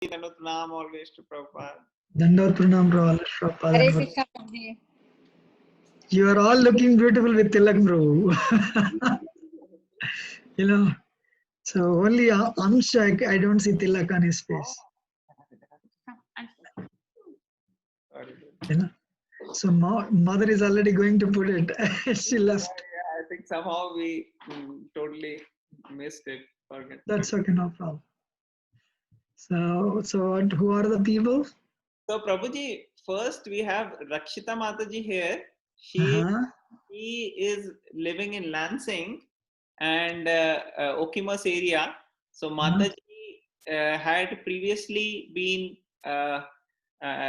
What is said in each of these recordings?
Dandot Pranam always to Prabhupada. Dandot Pranam, bro. Prabhupada. Hare Krishna, Prabhuji. You are all looking beautiful with tilak, bro. You know, so only Amsha, I don't see tilak on his face. Sorry. You know, so mother is already going to put it. She left. Yeah, I think somehow we totally missed it. Forget. That's okay, no problem. So who are the people? So Prabhuji, first we have Rakshita Mataji here. Uh-huh. She is living in Lansing and Okimas area. So Mataji had previously been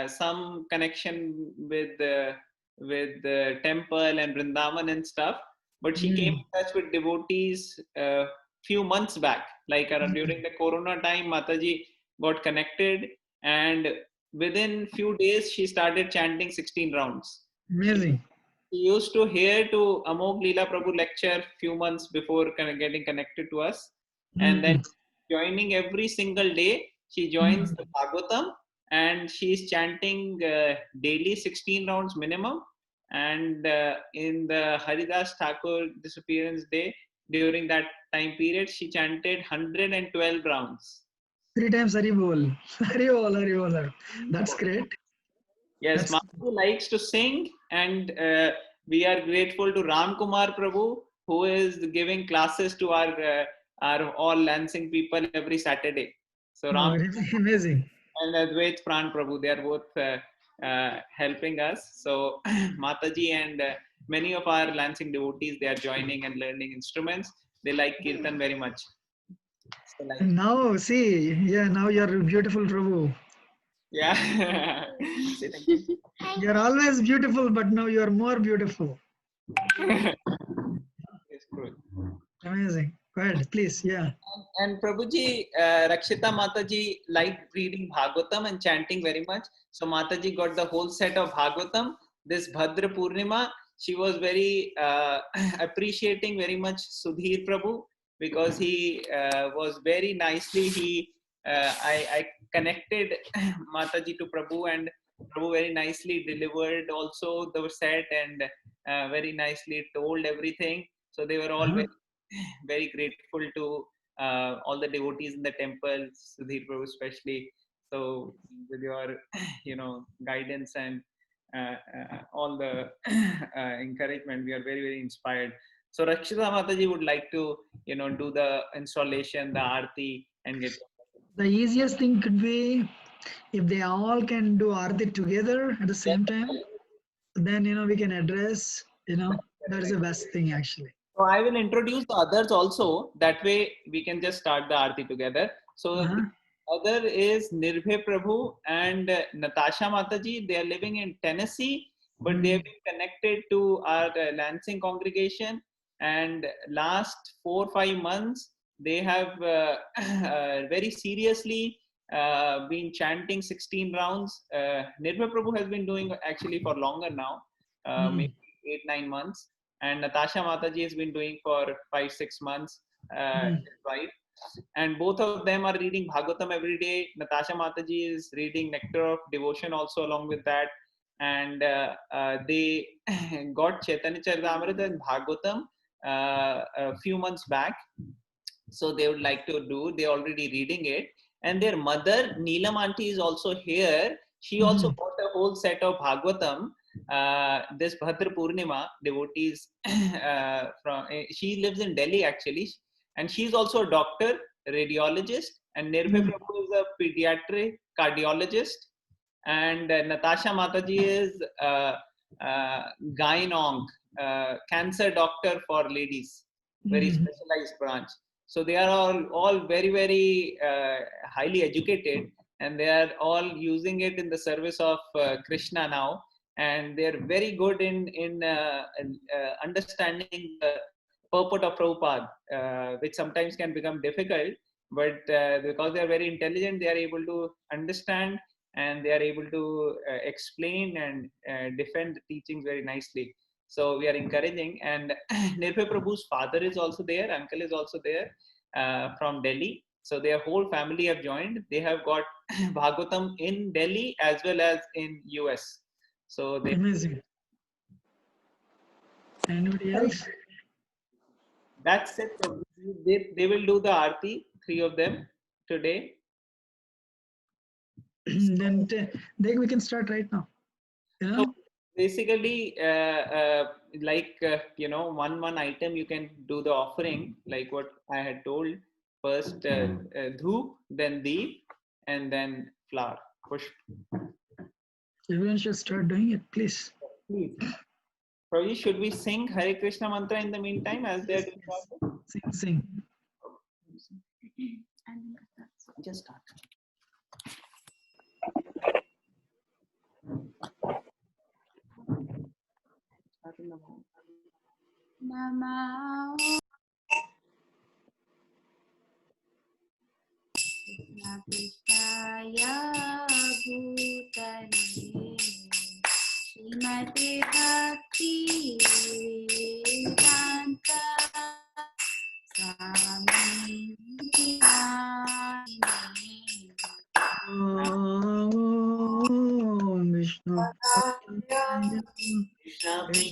some connection with the temple and Vrindavan and stuff, but she came in touch with devotees few months back, like during the Corona time. Mataji got connected, and within few days she started chanting 16 rounds. Amazing. She used to hear to Amog Leela Prabhu lecture few months before getting connected to us, and then joining every single day. She joins the Bhagavatam and she's chanting daily 16 rounds minimum. And in the Haridas Thakur disappearance day, during that time period, she chanted 112 rounds. 3 times Hari Bol. Hari Bol, Hari Bol. That's great. Yes, Mataji likes to sing, and we are grateful to Ram Kumar Prabhu, who is giving classes to our all Lansing people every Saturday. So Ram Amazing. and Advait Pran Prabhu, they are both helping us. So Mataji and many of our Lansing devotees, they are joining and learning instruments. They like Kirtan very much. So like, And now, see, yeah, now you're beautiful, Prabhu. yeah. You're always beautiful, but now you're more beautiful. It's good. Amazing. Go ahead, please. Yeah. And Prabhuji, Rakshita Mataji liked reading Bhagavatam and chanting very much. So Mataji got the whole set of Bhagavatam. This Bhadra Purnima, she was very appreciating very much Sudhir Prabhu, because he was very nicely, I connected Mataji to Prabhu, and Prabhu very nicely delivered also the set, and very nicely told everything. So they were all very grateful to all the devotees in the temple, Sudhir Prabhu especially. So with your, guidance and all the encouragement, we are very, very inspired. So Rakshita Mataji would like to, do the installation, the aarti, and get. The easiest thing could be if they all can do Aarti together at the same time, then, we can address, that is the best thing actually. So I will introduce the others also. That way we can just start the aarti together. So the other is Nirbhay Prabhu and Natasha Mataji. They are living in Tennessee, but they have been connected to our Lansing congregation. And last 4 or 5 months, they have very seriously been chanting 16 rounds. Nirbhay Prabhu has been doing actually for longer now, maybe 8-9 months. And Natasha Mataji has been doing for 5-6 months, right? And both of them are reading Bhagavatam every day. Natasha Mataji is reading Nectar of Devotion also along with that. And they got Chaitanya Charitamrita and Bhagavatam a few months back. So they would like to do, they're already reading it. And their mother, Neelam Auntie, is also here. She also bought a whole set of Bhagavatam. This Bhadra Purnima, devotees she lives in Delhi actually, and she's also a doctor, radiologist, and Nirbhay Prabhu is a pediatric cardiologist, and Natasha Mataji is gynonc, cancer doctor for ladies, very specialized branch. So they are all very, very highly educated, and they are all using it in the service of Krishna now. And they're very good in understanding the purport of Prabhupada, which sometimes can become difficult. But because they are very intelligent, they are able to understand, and they are able to explain and defend the teachings very nicely. So we are encouraging. And Nirbhay Prabhu's father is also there, uncle is also there from Delhi. So their whole family have joined. They have got Bhagavatam in Delhi as well as in US. So they Amazing. Anybody else? that's it. So they will do the Aarti, three of them today. Then we can start right now. You So know? basically, you know, one item you can do the offering, like what I had told. First, dhoop, then deep, and then flower. Push. Everyone should start doing it, please. Please. Probably should we sing Hare Krishna mantra in the meantime as they are doing that? Sing. Just start. Namo Krishna Bhutale Srimate Bhakti Vedanta Swami Om Vishnu. Krishna Krishna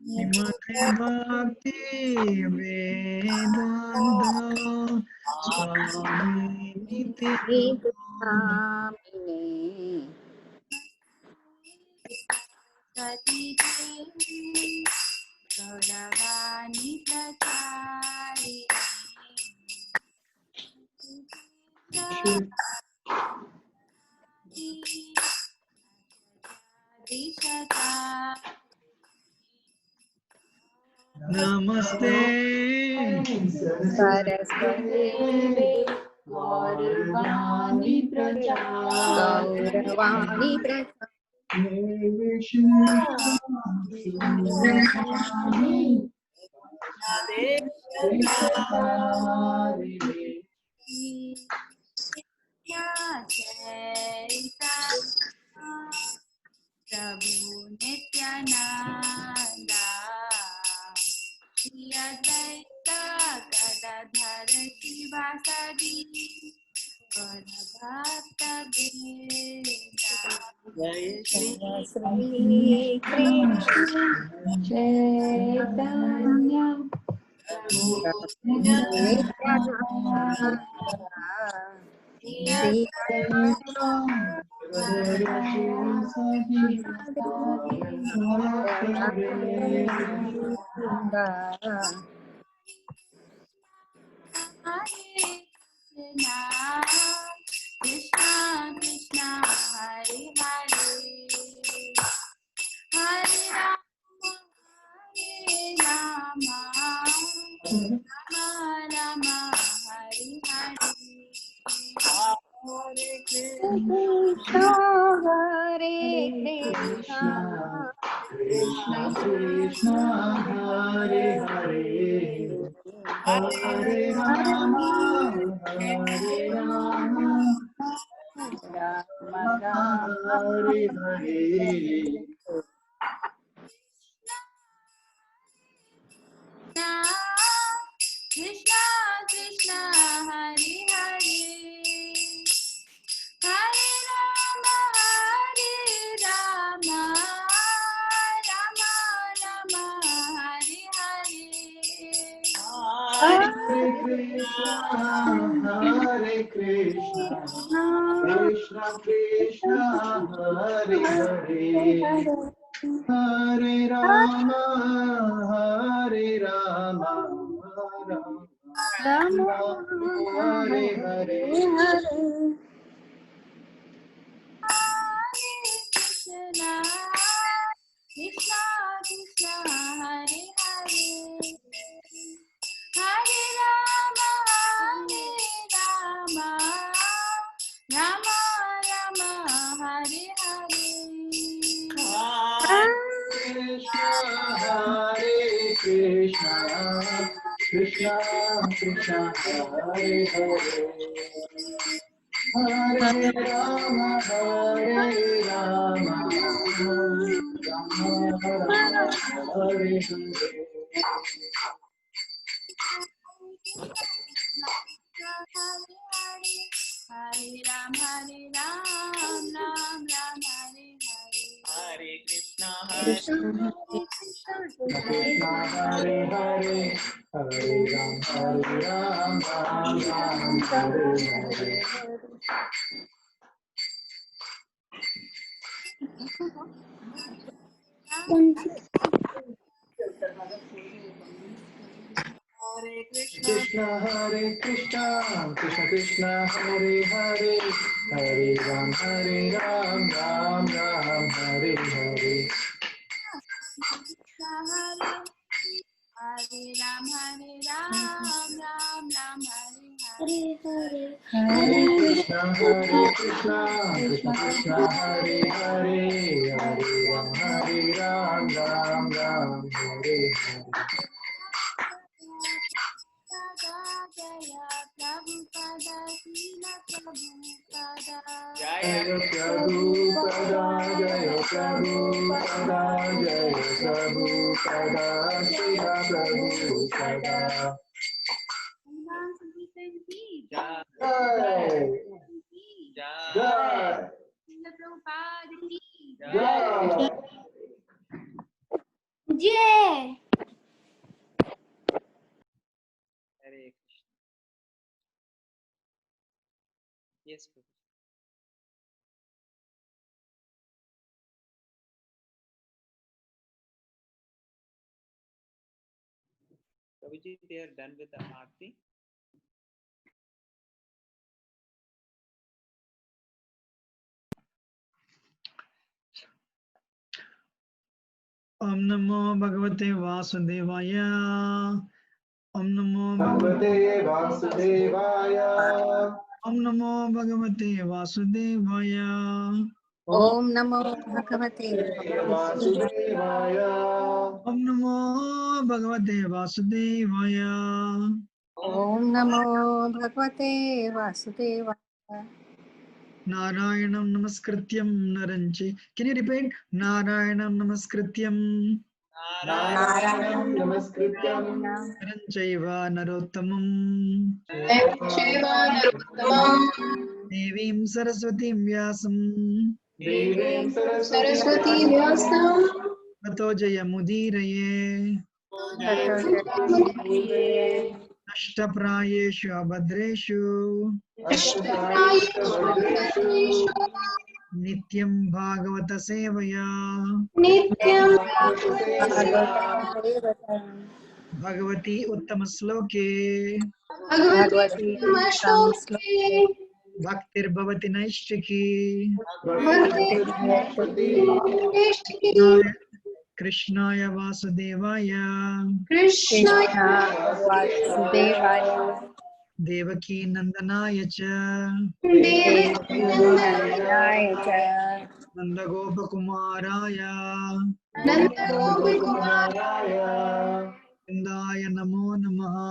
Srimate Bhakti Vedanta Swami Niti Sati Gauravani Prachari Namaste Saraswati Gauravani Prachari Prabhu Nityananda Shri Advaita Gadadhar Shivasadi Gaurabhakta Vrinda Shri Krishna Chaitanya Krishna Krishna Hare Hare Hare Rama Rama Rama Hare Hare Hare Krishna Krishna Krishna Hare Hare Hare Rama Rama Hare Hare Krishna Krishna Hare Hare Hare Rama Rama Rama Hare Hare Hare Krishna Krishna Krishna Hare Hare Hare Rama Rama Hare Hare Krishna Krishna Krishna Hare Hare Hare Rama Rama Rama Hare Hare Krishna Krishna Krishna Hare Hare Hare Rama Rama Rama Hare Hare Hare Ram, Hare Ram, Ram Ram, Hare Hare. Hare Krishna, Krishna Krishna Hare Hare, Hare Ram, Ram Ram, Hare Hare. Hare Krishna, Krishna Hare Krishna, Krishna Krishna Hare Hare, Hare Ram, Ram Ram, Hare Hare. Hare Ram, Ram Ram, Hare Hare. Hare Krishna, Krishna Krishna Hare Hare, Hare Ram, Ram Ram, Hare Hare. Jaya Prabhupada, Srila Prabhupada. Jaya Jaya Prabhupada, Jaya Prabhupada, Jaya Prabhupada, Srila Prabhupada. Bhagwan Sankeetan ki Jai. Jai, Jai. Jai, Srila Prabhupada ki Jai. Jai. Hare Krishna. Yes, Prabhu. Prabhuji, they are done with the aarti. Om Namo Bhagavate Vasudevaya. Om Namo Bhagavate Vasudevaya. Om Namo Bhagavate Vasudevaya. Om Namo Bhagavate Vasudevaya. Om Namo Bhagavate Vasudevaya. Om Namo Bhagavate Vasudevaya. Narayanam Namaskrityam Naranchi. Can you repeat? Narayanam Namaskrityam Narayanam Namaskrityam. Naranchaiva Narottamam Devim Saraswatim Vyasam Devim Saraswati Vyasam. Tato Jayamudiraye Ashtaprayeshu Abhadreshu Ashtaprayeshu Nityam Bhagavata Sevaya Bhagavati Uttamasloke Bhagavati Uttama Bhaktir Bhavati Naishtiki Krishnaya Vasudevaya Krishna Vasudevaya Devaki Nandanaya Cha Devanaya cha Nandagopakumaraya Naraya. Vindaya Namo Namaha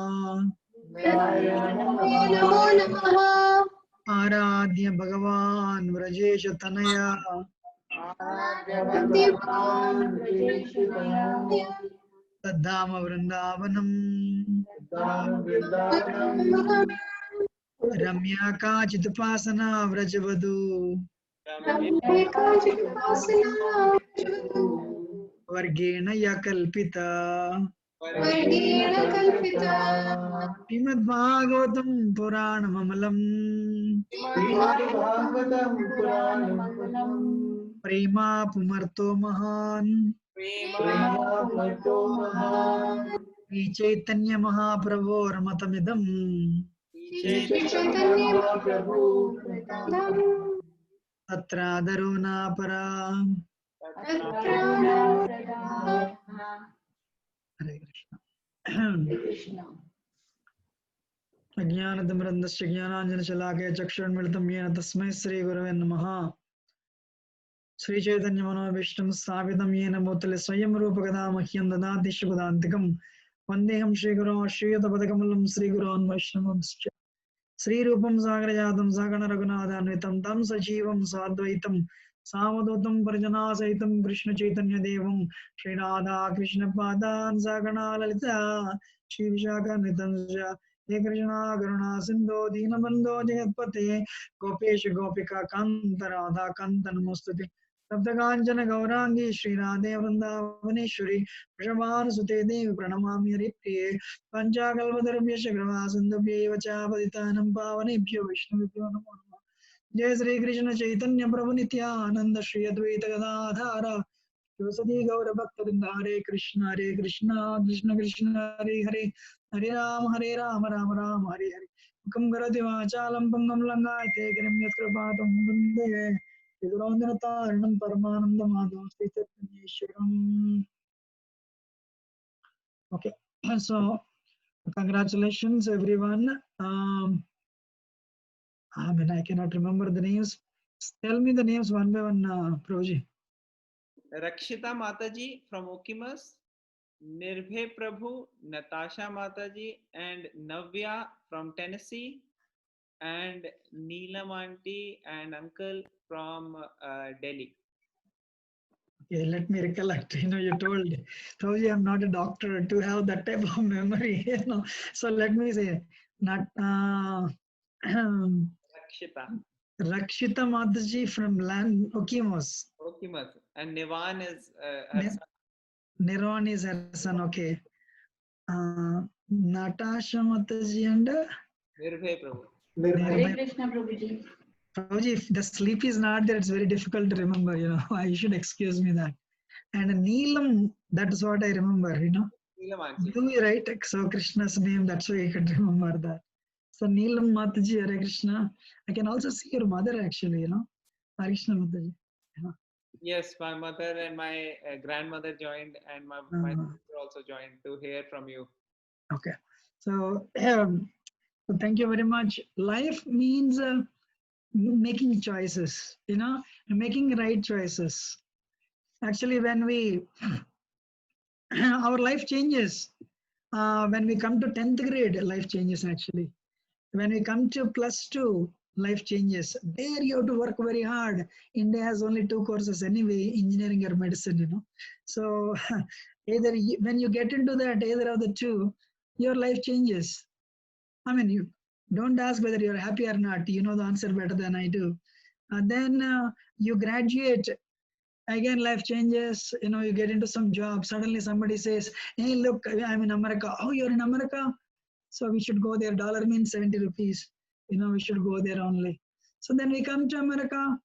Aradhya Bhagavan Vrajesha Tanaya Tadhama Vrindavanam Ramya Kachitupasana Vrajavadu Vargena Yakalpita Srimad Bhagavatam Puranamamalam Prema Pumarto Mahan Sri Chaitanya Mahaprabhu Ramatamidam Tatra Daruna Para Hare Krishna Ajnanadamrandasya Jnananjana Shalakaya Chakshurmilitam Yena Tasmai Sri Gurave Namaha Sri Chaitanya Manobhishtam Sthapitam Yena Bhutale Swayam Rupakada Mahyam Dadati Shubhadantikam Vandeham Shri Guru Shriyata Padakamalam Sri Guru Vaishnavamscha Sri Rupam Sagrajatam Sagana Raghunathanvitam Tam Sajivam Sadvaitam Samadutam Parjana Saitam Krishna Chaitanya Devam Shri Radha Krishna Padan Sagana Lalita Shri Vishaka Nitamsya हे कृष्णा करुणा सिंधो दीनबंधो जगत्पते गोपेश गोपिका कांत राधा कांत नमोस्तुते तप्त कांचन गौरांगी श्री राधे वृंदावनेश्वरी वृषभानुसुते देवी प्रणमामि हरिप्रिये पंचाकल्पतरुभ्यश्च कृपा सिन्धुभ्यैव च पतितानां पावनेभ्यो वैष्णवेभ्यो नमो नमः जय श्री कृष्ण चैतन्य प्रभु नित्यानंद श्री अद्वैत गदाधर शिवसदि गौर भक्तवृंद हरे कृष्ण कृष्ण कृष्ण हरे हरे हरे राम राम राम हरे हरे मुखं करोति वाचालं पङ्गुं लङ्घयते गिरिं यत्कृपातं वन्दे विदुरान्धनतारणं परमानन्दमाधवं श्रीचैतन्येश्वरम्. Okay, so congratulations everyone. I mean, I cannot remember the names. Tell me the names one by one, Prabhuji. Rakshita Mataji from Okimas, Nirbhay Prabhu, Natasha Mataji, and Navya from Tennessee, and Neelam Aunty and Uncle from Delhi. Okay, let me recollect. You told Prabhuji, I'm not a doctor to have that type of memory. So let me say, not Rakshita. Rakshita Mataji from land Okimos. Okimas. And Nivan is her son. Niran is her son. Okay. Natasha Mataji and Nirbhay Prabhu. Hare Krishna Prabhuji. Prabhuji, if the sleep is not there, it's very difficult to remember. You should excuse me that. And Neelam, that is what I remember. Neelam Aunty. Do we write so Krishna's name? That's why I could remember that. So Neelam Mataji, Hare Krishna. I can also see your mother actually. Hare Krishna Mataji. Yes, my mother and my grandmother joined, and my sister also joined to hear from you. Okay. So thank you very much. Life means making choices, making right choices. Actually, when our life changes. When we come to 10th grade, life changes actually. When we come to +2, life changes. There you have to work very hard. India has only 2 courses anyway, engineering or medicine, So either when you get into that, either of the two, your life changes. I mean, you don't ask whether you're happy or not. You know the answer better than I do. Then you graduate. Again, life changes. You get into some job. Suddenly somebody says, hey, look, I'm in America. Oh, you're in America? So we should go there. Dollar means 70 rupees. We should go there only. So then we come to America.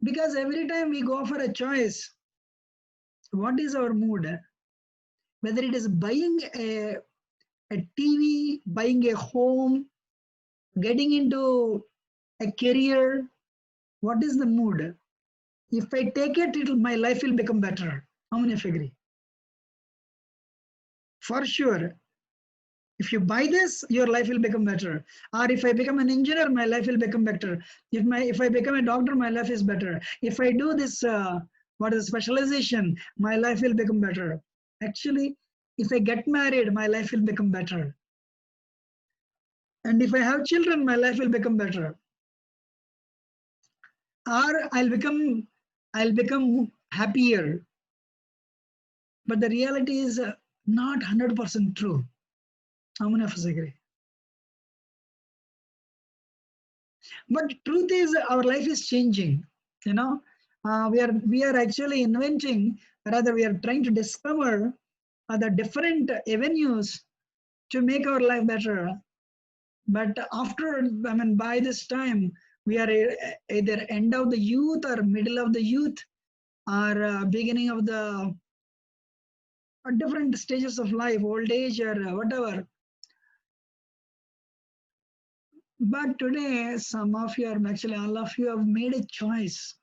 Because every time we go for a choice, what is our mood? Whether it is buying a TV, buying a home, getting into a career, what is the mood? If I take it, my life will become better. How many of you agree? For sure. If you buy this, your life will become better. Or if I become an engineer, my life will become better. If I become a doctor, my life is better. If I do this, what is specialization, my life will become better. Actually, if I get married, my life will become better. And if I have children, my life will become better. Or I'll become happier. But the reality is not 100% true. How many of us agree? But truth is, our life is changing. We are actually inventing, rather we are trying to discover the different avenues to make our life better. But by this time, we are either end of the youth or middle of the youth or beginning of the different stages of life, old age or whatever. But today, some of you, or actually all of you, have made a choice.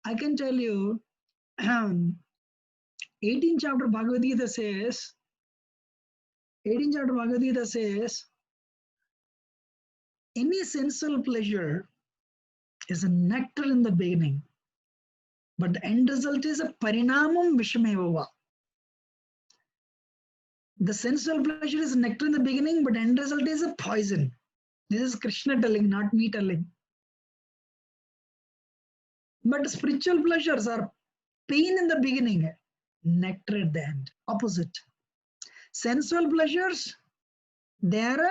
I can tell you, 18th chapter Bhagavad Gita says, any sensual pleasure is a nectar in the beginning, but the end result is a parinamam vishameva. The sensual pleasure is nectar in the beginning, but end result is a poison. This is Krishna telling, not me telling. But spiritual pleasures are pain in the beginning, nectar at the end. Opposite. Sensual pleasures, They are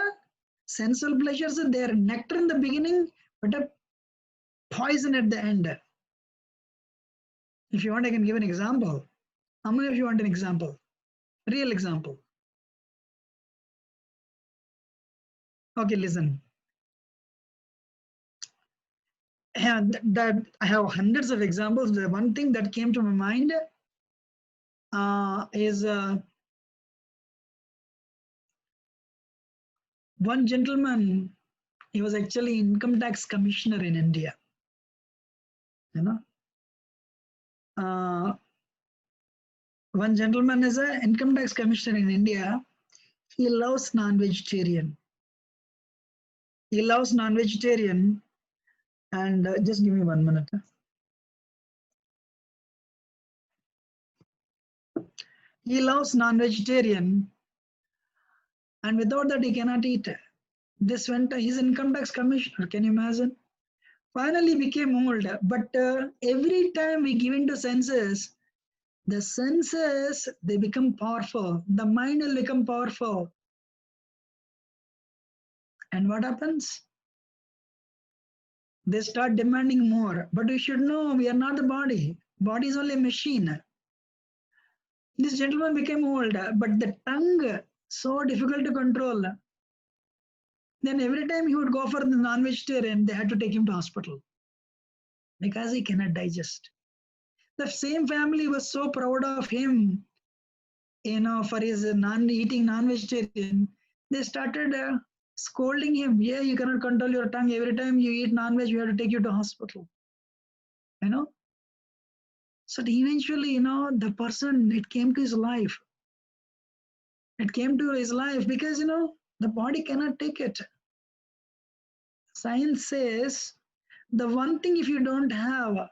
sensual pleasures, they are nectar in the beginning, but a poison at the end. If you want, I can give an example. How many of you want an example? Real example. Okay, listen. And that I have hundreds of examples. The one thing that came to my mind is one gentleman. He was actually income tax commissioner in India. You know, one gentleman is an income tax commissioner in India. He loves non-vegetarian. He loves non-vegetarian. And just give me 1 minute. He loves non-vegetarian, and without that he cannot eat. This went his income tax commissioner. Can you imagine? Finally became old, but every time we give into senses, the senses, they become powerful. The mind will become powerful. And what happens? They start demanding more. But we should know we are not the body. Body is only a machine. This gentleman became old, but the tongue, so difficult to control. Then every time he would go for the non-vegetarian, they had to take him to hospital because he cannot digest. The same family was so proud of him, for his eating non-vegetarian. They started scolding him. Yeah, you cannot control your tongue. Every time you eat non-veg, we have to take you to hospital. So eventually, the person, it came to his life. It came to his life because, the body cannot take it. Science says the one thing if you don't have,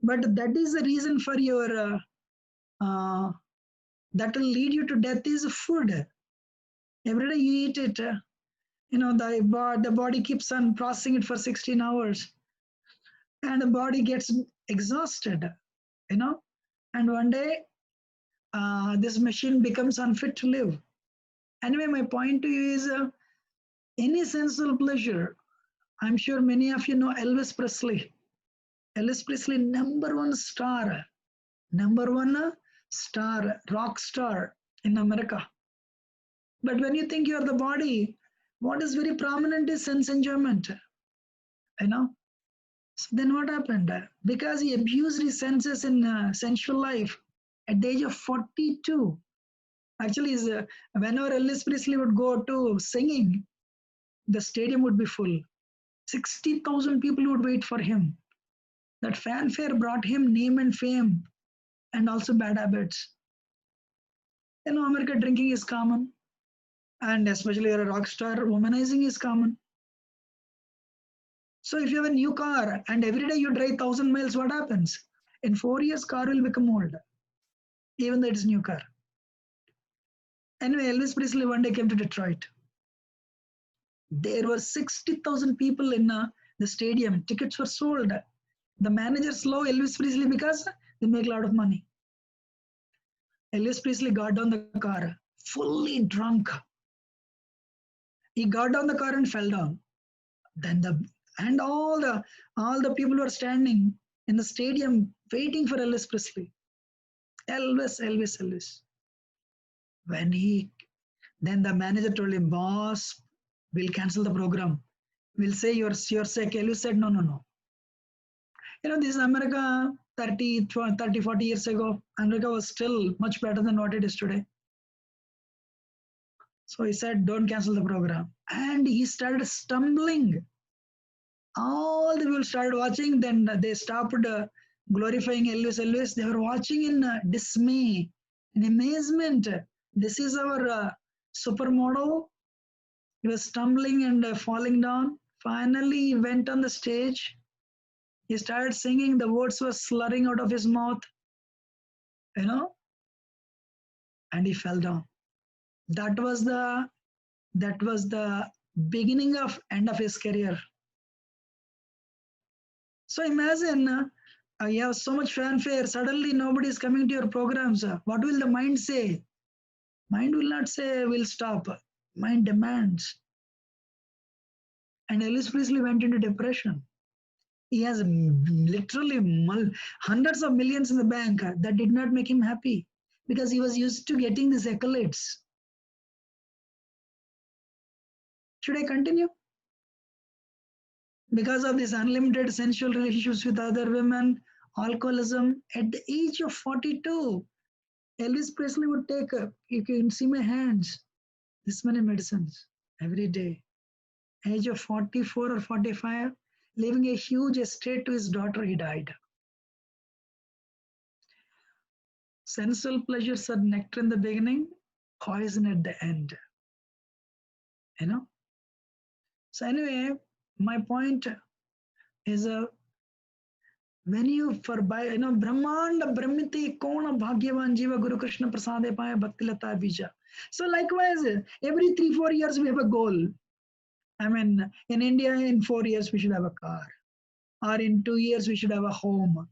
but that is the reason for your, that will lead you to death is food. Every day you eat it, the body keeps on processing it for 16 hours and the body gets exhausted, and one day this machine becomes unfit to live. Anyway, my point to you is any sensual pleasure. I'm sure many of you know Elvis Presley. Elvis Presley, number one star, rock star in America. But when you think you're the body, what is very prominent is sense enjoyment. So then what happened? Because he abused his senses in sensual life at the age of 42. Actually, whenever Elvis Presley would go to singing, the stadium would be full. 60,000 people would wait for him. That fanfare brought him name and fame and also bad habits. America, drinking is common. And especially you're a rock star, womanizing is common. So if you have a new car and every day you drive 1,000 miles, what happens? In 4 years, car will become old, even though it's a new car. Anyway, Elvis Presley one day came to Detroit. There were 60,000 people in the stadium. Tickets were sold. The managers love Elvis Presley because they make a lot of money. Elvis Presley got down the car, fully drunk. He got down the car and fell down. Then all the people were standing in the stadium waiting for Elvis Presley. Elvis. Then the manager told him, boss, we'll cancel the program. We'll say you're sick. Elvis said, no. This is America 30, 40 years ago. America was still much better than what it is today. So he said, don't cancel the program. And he started stumbling. All the people started watching. Then they stopped glorifying Elvis. They were watching in dismay, in amazement. This is our supermodel. He was stumbling and falling down. Finally, he went on the stage. He started singing. The words were slurring out of his mouth. And he fell down. That was the beginning of end of his career. So imagine you have so much fanfare. Suddenly nobody is coming to your programs. What will the mind say? Mind will not say we'll stop. Mind demands. And Elvis Presley went into depression. He has literally hundreds of millions in the bank. That did not make him happy because he was used to getting these accolades. Should I continue? Because of this unlimited sensual relationships with other women, alcoholism, at the age of 42, Elvis Presley would take, you can see my hands, this many medicines every day. Age of 44 or 45, leaving a huge estate to his daughter, he died. Sensual pleasures are nectar in the beginning, poison at the end. You know? So anyway, my point is when you Brahmanda Brahmiti Kona Bhagyavan Jiva Guru Krishna Prasade Paya Bhaktilata Bija. So likewise, every 3-4 years we have a goal. I mean, in India, in 4 years we should have a car, or in 2 years we should have a home,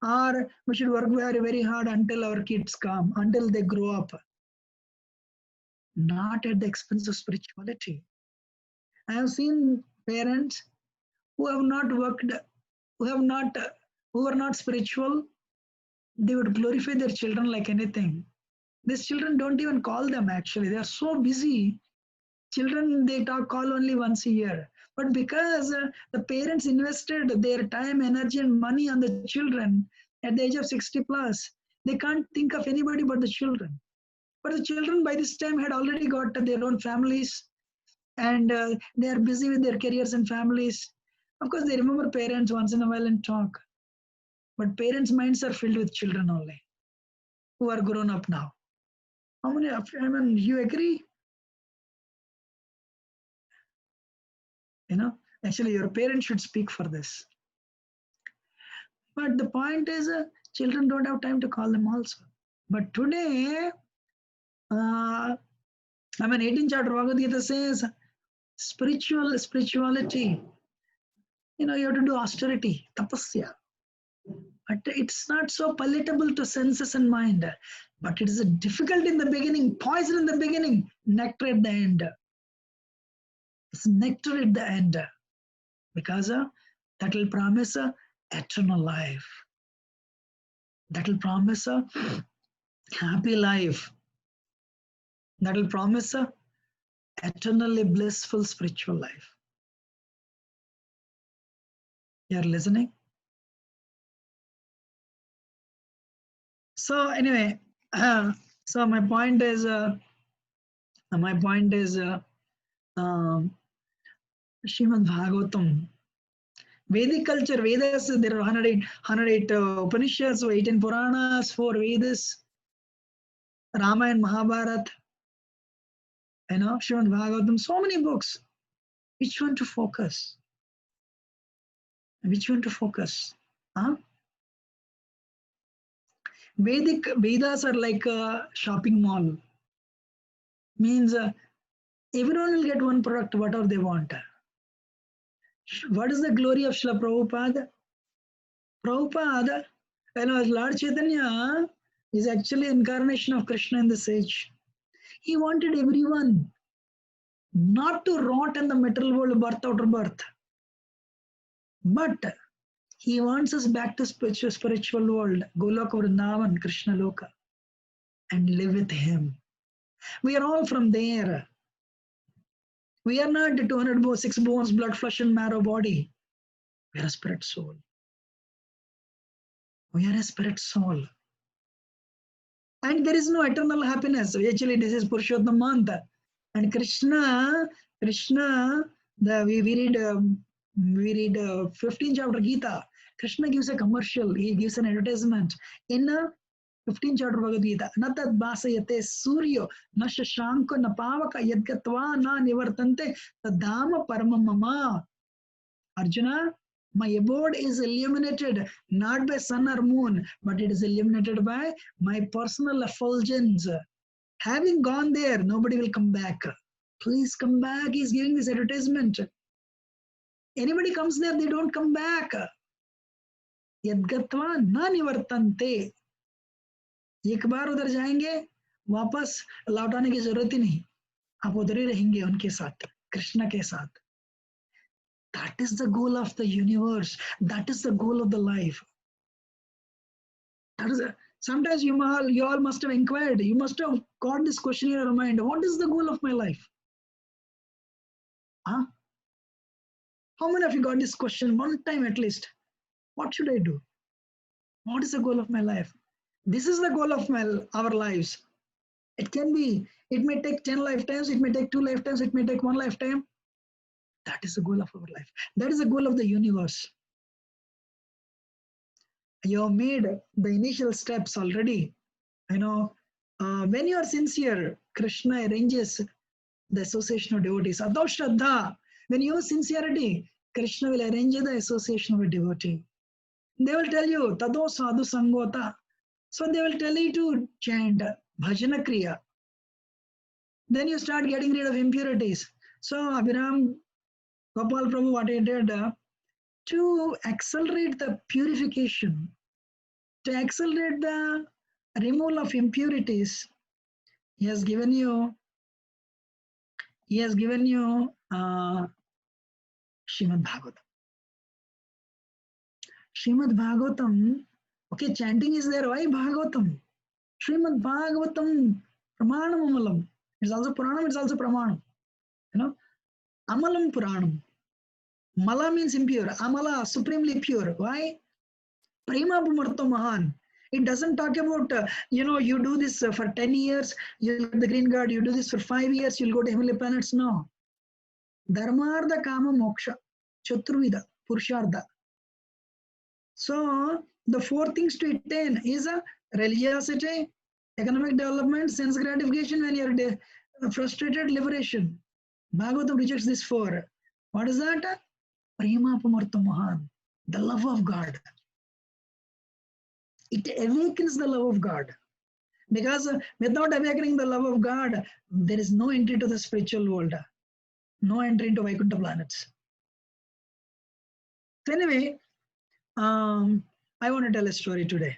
or we should work very, very hard until our kids come, until they grow up. Not at the expense of spirituality. I have seen parents who have not worked, who are not spiritual. They would glorify their children like anything. These children don't even call them actually. They are so busy. Children, they call only once a year. But because the parents invested their time, energy, and money on the children at the age of 60 plus, they can't think of anybody but the children. But the children by this time had already got their own families, and they are busy with their careers and families. Of course, they remember parents once in a while and talk. But parents' minds are filled with children only, who are grown up now. How many of you, I mean, you agree? You know, actually your parents should speak for this. But the point is, children don't have time to call them also. But today, 18th chapter Bhagavad Gita says, spirituality, you have to do austerity, tapasya. But it's not so palatable to senses and mind. But it is difficult in the beginning, poison in the beginning, nectar at the end. It's nectar at the end, because that will promise eternal life. That will promise a happy life. That will promise a eternally blissful spiritual life. You're listening? So anyway, so my point is, Srimad Bhagavatam. Vedic culture, Vedas, there are 108 Upanishads, 18 Puranas, 4 Vedas, Ramayana, Mahabharata, Srimad Bhagavatam, so many books. Which one to focus? Which one to focus? Huh? Vedas are like a shopping mall. Means everyone will get one product, whatever they want. What is the glory of Srila Prabhupada? Prabhupada, Lord Chaitanya is actually incarnation of Krishna in this age. He wanted everyone not to rot in the material world, birth after birth. But he wants us back to spiritual world, Goloka Vrindavan, Krishna Loka, and live with him. We are all from there. We are not the 206 bones, blood, flesh, and marrow body. We are a spirit soul. We are a spirit soul. And there is no eternal happiness. Actually, this is Purushottam month. And Krishna, we read 15th chapter Gita. Krishna gives a commercial. He gives an advertisement in 15th chapter Bhagavad Gita. Natad basayate suryo na shashanko na pavaka yadgatva na nivartante tadama paramamama. Arjuna, my abode is illuminated not by sun or moon, but it is illuminated by my personal effulgence. Having gone there, nobody will come back. Please come back. He's giving this advertisement. Anybody comes there, they don't come back. Yadgatva na nivartante. एक बार उधर जाएंगे वापस लौटाने की जरूरत ही नहीं, आप उधर ही रहेंगे उनके साथ, कृष्ण के साथ. That is the goal of the universe. That is the goal of the life. That is sometimes you all must have inquired. You must have got this question in your mind. What is the goal of my life? Huh? How many of you got this question one time at least? What should I do? What is the goal of my life? This is the goal of our lives. It can be, it may take 10 lifetimes, it may take 2 lifetimes, it may take 1 lifetime. That is the goal of our life. That is the goal of the universe. You have made the initial steps already. You know, when you are sincere, Krishna arranges the association of devotees. Adho Shraddha. When you have sincerity, Krishna will arrange the association of a devotee. They will tell you, Tado Sadhu Sangota. So they will tell you to chant Bhajana Kriya. Then you start getting rid of impurities. So Abhiram Gopal Prabhu, what he did, to accelerate the purification, to accelerate the removal of impurities, he has given you Srimad Bhagavatam. Srimad Bhagavatam, okay, chanting is there. Why Bhagavatam? Srimad Bhagavatam, Pramanam Amalam. It's also Puranam, it's also Pramanam. You know, Amalam Puranam. Mala means impure. Amala, supremely pure. Why? Prema Pumartha Mahan. It doesn't talk about, you do this for 10 years, you'll get the green card, you do this for 5 years, you'll go to heavenly planets. No. Dharmartha Kama Moksha. Chaturvida, Purushartha. So, the 4 things to attain is a religiosity, economic development, sense gratification, when you're frustrated, liberation. Bhagavatam rejects this 4. What is that? Prema Pumartha Mahan. The love of God. It awakens the love of God. Because without awakening the love of God, there is no entry to the spiritual world. No entry into Vaikuntha planets. So anyway, I want to tell a story today.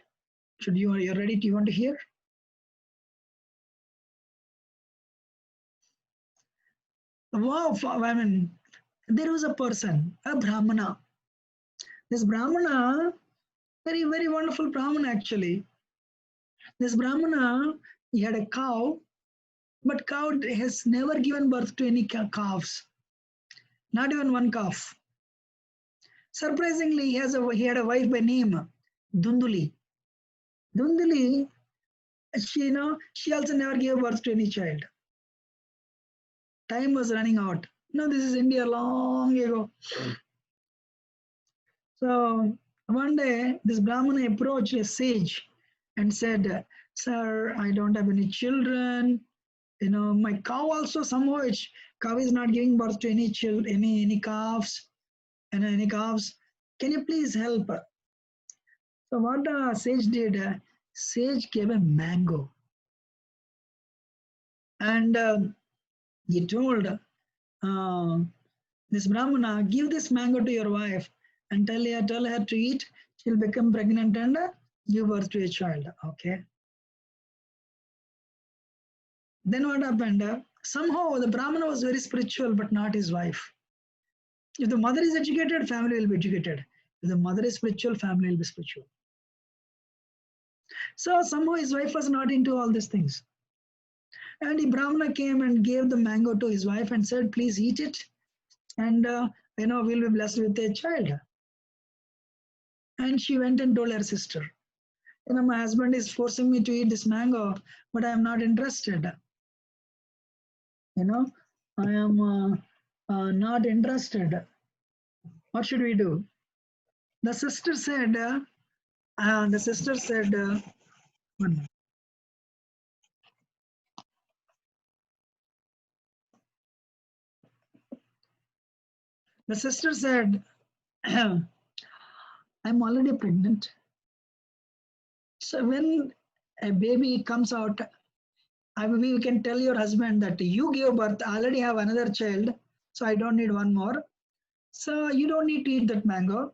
You're ready? Do you want to hear? Wow, I mean, there was a person, a Brahmana. This Brahmana, very, very wonderful Brahmana actually. This Brahmana, he had a cow, but cow has never given birth to any calves. Not even one calf. Surprisingly, he had a wife by name Dunduli. Dunduli, she also never gave birth to any child. Time was running out. This is India long ago. So one day, this Brahmana approached a sage and said, "Sir, I don't have any children. My cow also somehow, cow is not giving birth to any calves, and any calves. Can you please help?" So what the sage did, sage gave a mango. And he told this Brahmana, give this mango to your wife and tell her to eat. She'll become pregnant and give birth to a child. Okay. Then what happened? Somehow the Brahmana was very spiritual, but not his wife. If the mother is educated, family will be educated. If the mother is spiritual, family will be spiritual. So somehow his wife was not into all these things. And the Brahmana came and gave the mango to his wife and said, "Please eat it. And we'll be blessed with a child." And she went and told her sister, "My husband is forcing me to eat this mango, but I am not interested. I am not interested. What should we do?" The sister said, one minute. The sister said, "I'm already pregnant. So when a baby comes out, we can tell your husband that you gave birth, I already have another child, so I don't need one more. So you don't need to eat that mango.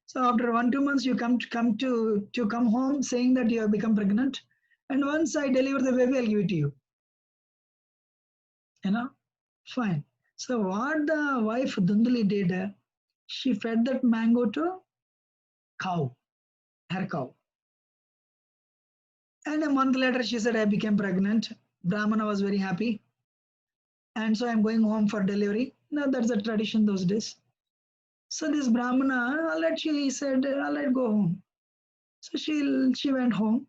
So after 1-2 months, you come home saying that you have become pregnant, and once I deliver the baby, I'll give it to you. You know, fine. So what the wife Dunduli did, she fed that mango to cow, her cow. And a month later, she said, I became pregnant. Brahmana was very happy. And so I'm going home for delivery. Now that's the tradition those days. So this Brahmana, he said, I'll let go home. So she went home,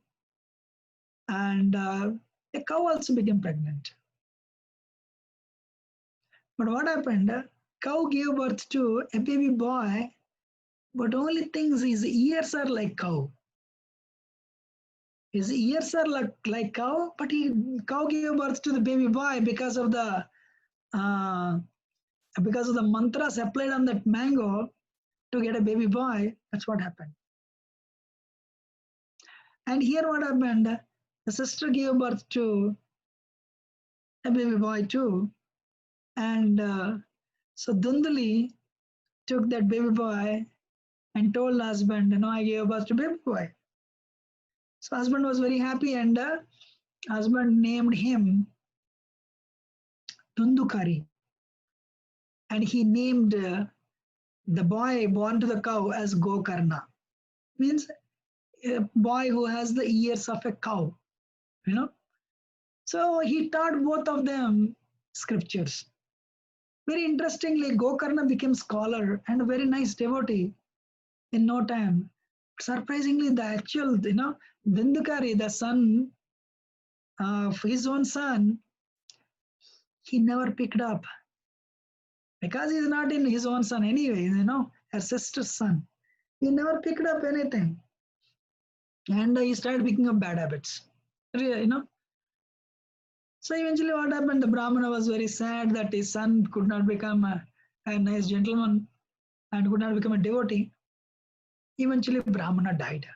and a cow also became pregnant. But what happened? Cow gave birth to a baby boy, but only things his ears are like cow. His ears are like cow, but cow gave birth to the baby boy because of the mantras applied on that mango to get a baby boy. That's what happened. And here what happened? The sister gave birth to a baby boy too. And so Dunduli took that baby boy and told husband, I gave birth to baby boy. So husband was very happy, and husband named him Dundukari. And he named the boy born to the cow as Gokarna. Means a boy who has the ears of a cow, So he taught both of them scriptures. Very interestingly, Gokarna became scholar and a very nice devotee in no time. Surprisingly, the actual, Dundukari, the son of his own son, he never picked up. Because he's not in his own son anyway, her sister's son. He never picked up anything. And he started picking up bad habits, So eventually what happened, the Brahmana was very sad that his son could not become a nice gentleman and could not become a devotee. Eventually Brahmana died.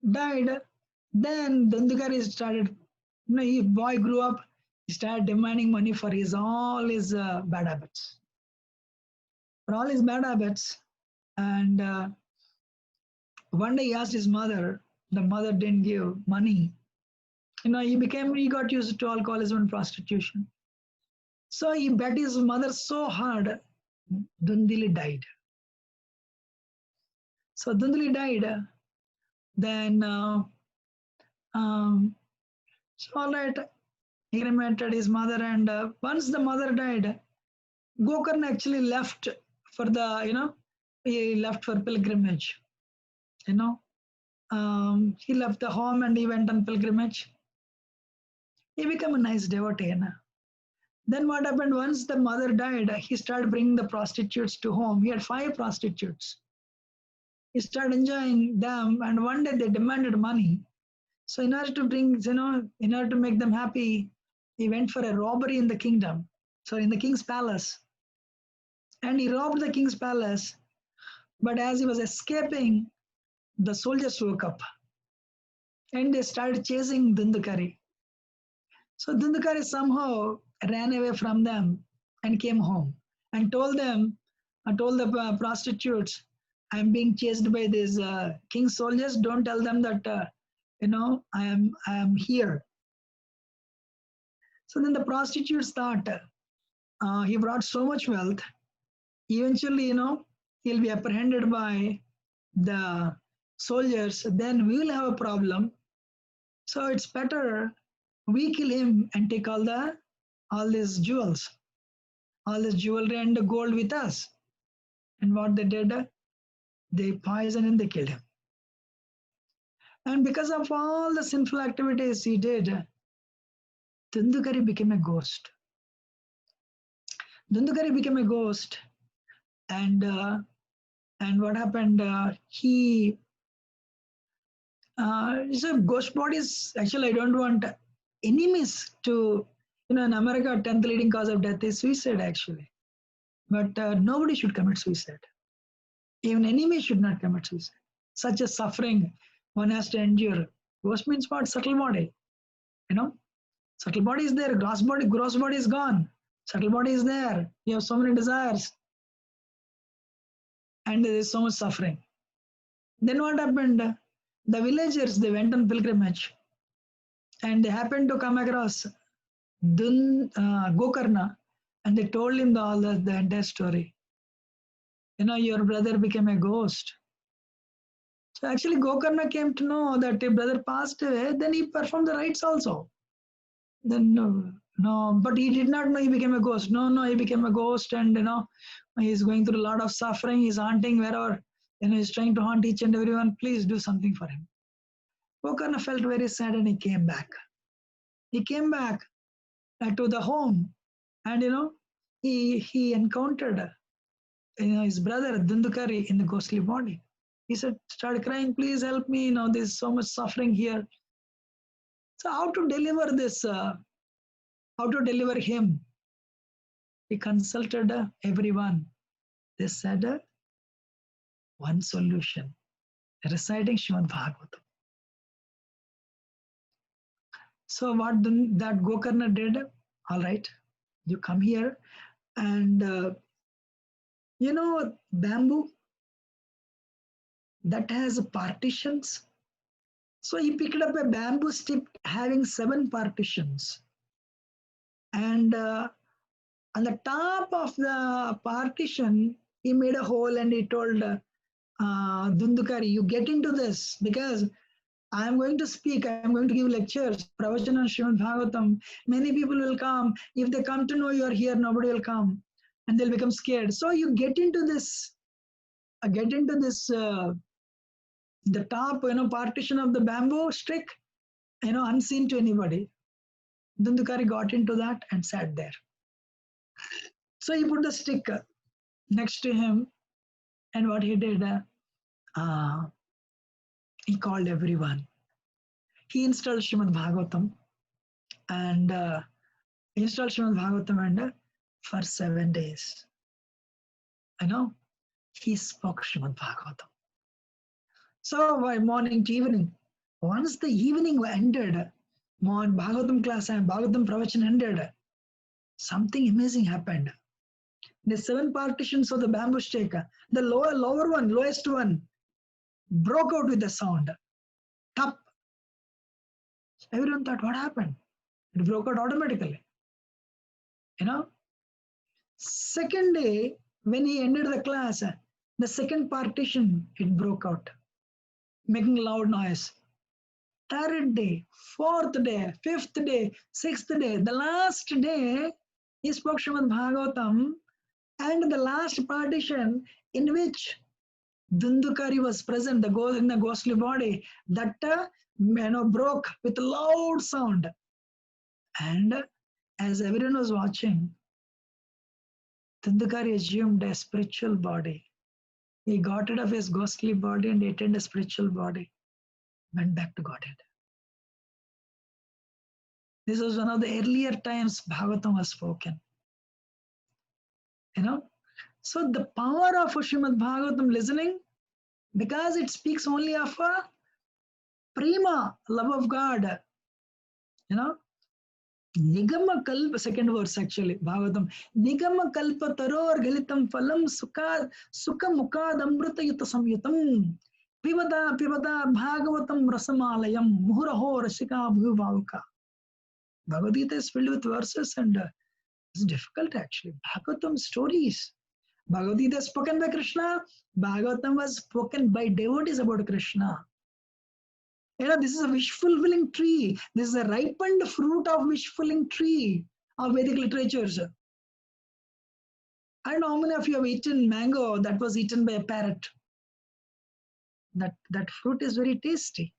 Then Dundukari started, boy grew up, he started demanding money for all his bad habits. For all his bad habits. And one day he asked his mother, the mother didn't give money. He got used to alcoholism and prostitution. So he bet his mother so hard, Dunduli died. So Dunduli died. Then, so all right, he cremated his mother, and once the mother died, Gokarna actually left for he left for pilgrimage. He left the home and he went on pilgrimage. He became a nice devotee. Then what happened, once the mother died, he started bringing the prostitutes to home. He had 5 prostitutes. He started enjoying them, and one day they demanded money. So in order to in order to make them happy, he went for a robbery in the kingdom. So in the king's palace. And he robbed the king's palace. But as he was escaping, the soldiers woke up. And they started chasing Dundukari. So Dundukari somehow ran away from them and came home and told the prostitutes, I'm being chased by these king's soldiers. Don't tell them that, I am here. So then the prostitutes thought, he brought so much wealth. Eventually, he'll be apprehended by the soldiers. Then we will have a problem. So it's better we kill him and take all these jewels, all this jewelry and the gold with us. And what they did, they poisoned and they killed him. And because of all the sinful activities he did, Dundukari became a ghost. Dundukari became a ghost, and what happened? So ghost bodies. Actually, I don't want enemies to. In America, 10th leading cause of death is suicide. Actually, but nobody should commit suicide. Even enemies should not commit suicide. Such a suffering one has to endure. Ghost means what? Subtle body. Subtle body is there. Gross body is gone. Subtle body is there. You have so many desires. And there is so much suffering. Then what happened? the villagers, they went on pilgrimage and they happened to come across Gokarna, and they told him the entire story. You know, your brother became a ghost. So actually Gokarna came to know that your brother passed away, then he performed the rites also. Then no, but he did not know he became a ghost. No, he became a ghost, and you know, he's going through a lot of suffering. He's haunting wherever, you know, he's trying to haunt each and everyone. Please do something for him. Gokarna felt very sad and he came back. He came back to the home, and you know, he encountered, you know, his brother Dundukari in the ghostly body. He said, started crying, please help me, you know, there's so much suffering here. So how to deliver this, how to deliver him? He consulted everyone. They said one solution, reciting Srimad Bhagavatam. So what that Gokarna did, all right, you come here, and you know, bamboo that has partitions. So he picked up a bamboo stick having 7 partitions, and on the top of the partition he made a hole, and he told Dundukari, you get into this, because I am going to speak, I am going to give lectures, pravachan on Srimad Bhagavatam. Many people will come. If they come to know you are here, nobody will come, and they'll become scared. So you get into this, the top, you know, partition of the bamboo stick, you know, unseen to anybody. Dundukari got into that and sat there. So he put the stick next to him, and what he did, he called everyone. He installed Srimad Bhagavatam, and for 7 days, you know, he spoke Srimad Bhagavatam. So by morning to evening, once the evening ended, Bhagavatam class and Bhagavatam pravachan ended, something amazing happened. The 7 partitions of the bamboo stick, the lowest one, broke out with a sound. Tap. Everyone thought, what happened? It broke out automatically. You know? Second day, when he ended the class, the second partition, it broke out, making loud noise. Third day, fourth day, fifth day, sixth day, the last day, he spoke Srimad Bhagavatam, and the last partition in which Dundukari was present, in the ghostly body, that broke with a loud sound. And as everyone was watching, Dundukari assumed a spiritual body. He got rid of his ghostly body and attained a spiritual body, went back to Godhead. This was one of the earlier times Bhagavatam was spoken. You know, so the power of Srimad Bhagavatam listening, because it speaks only of a prema, love of God. You know, Nigama Kalpa, second verse actually, Bhagavatam. Nigama Kalpa Taror Galitam Phalam Sukha Mukad Amrita Yuta Samyutam Pivada Bhagavatam Rasamalayam Muhuraho Rasika Bhuvavaka. Bhagavad Gita is filled with verses, and it's difficult actually. Bhagavatam stories. Bhagavad Gita is spoken by Krishna. Bhagavatam was spoken by devotees about Krishna. You know, this is a wish-fulfilling tree. This is a ripened fruit of wish-fulfilling tree of Vedic literatures. I don't know how many of you have eaten mango that was eaten by a parrot. That fruit is very tasty.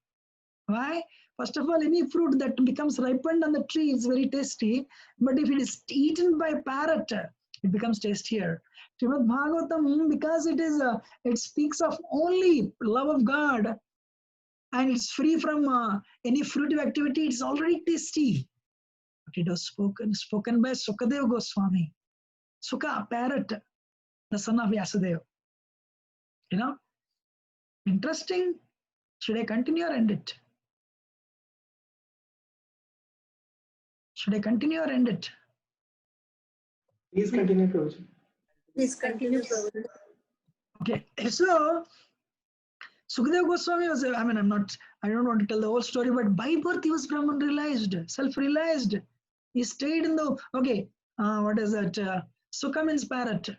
Why? First of all, any fruit that becomes ripened on the tree is very tasty. But if it is eaten by a parrot, it becomes tastier. Srimad Bhagavatam, because it speaks of only love of God, and it's free from any fruitive activity, it's already tasty. But it was spoken by Sukadeva Goswami. Sukha, a parrot, the son of Vyasadeva. You know, interesting. Should I continue or end it? Should I continue or end it? Please continue, Prabhuji. Please continue. Okay, so Sukadeva Goswami was, I mean, I don't want to tell the whole story, but by birth he was Brahman realized, self-realized. He stayed in the, okay, what is that? Sukha means parrot.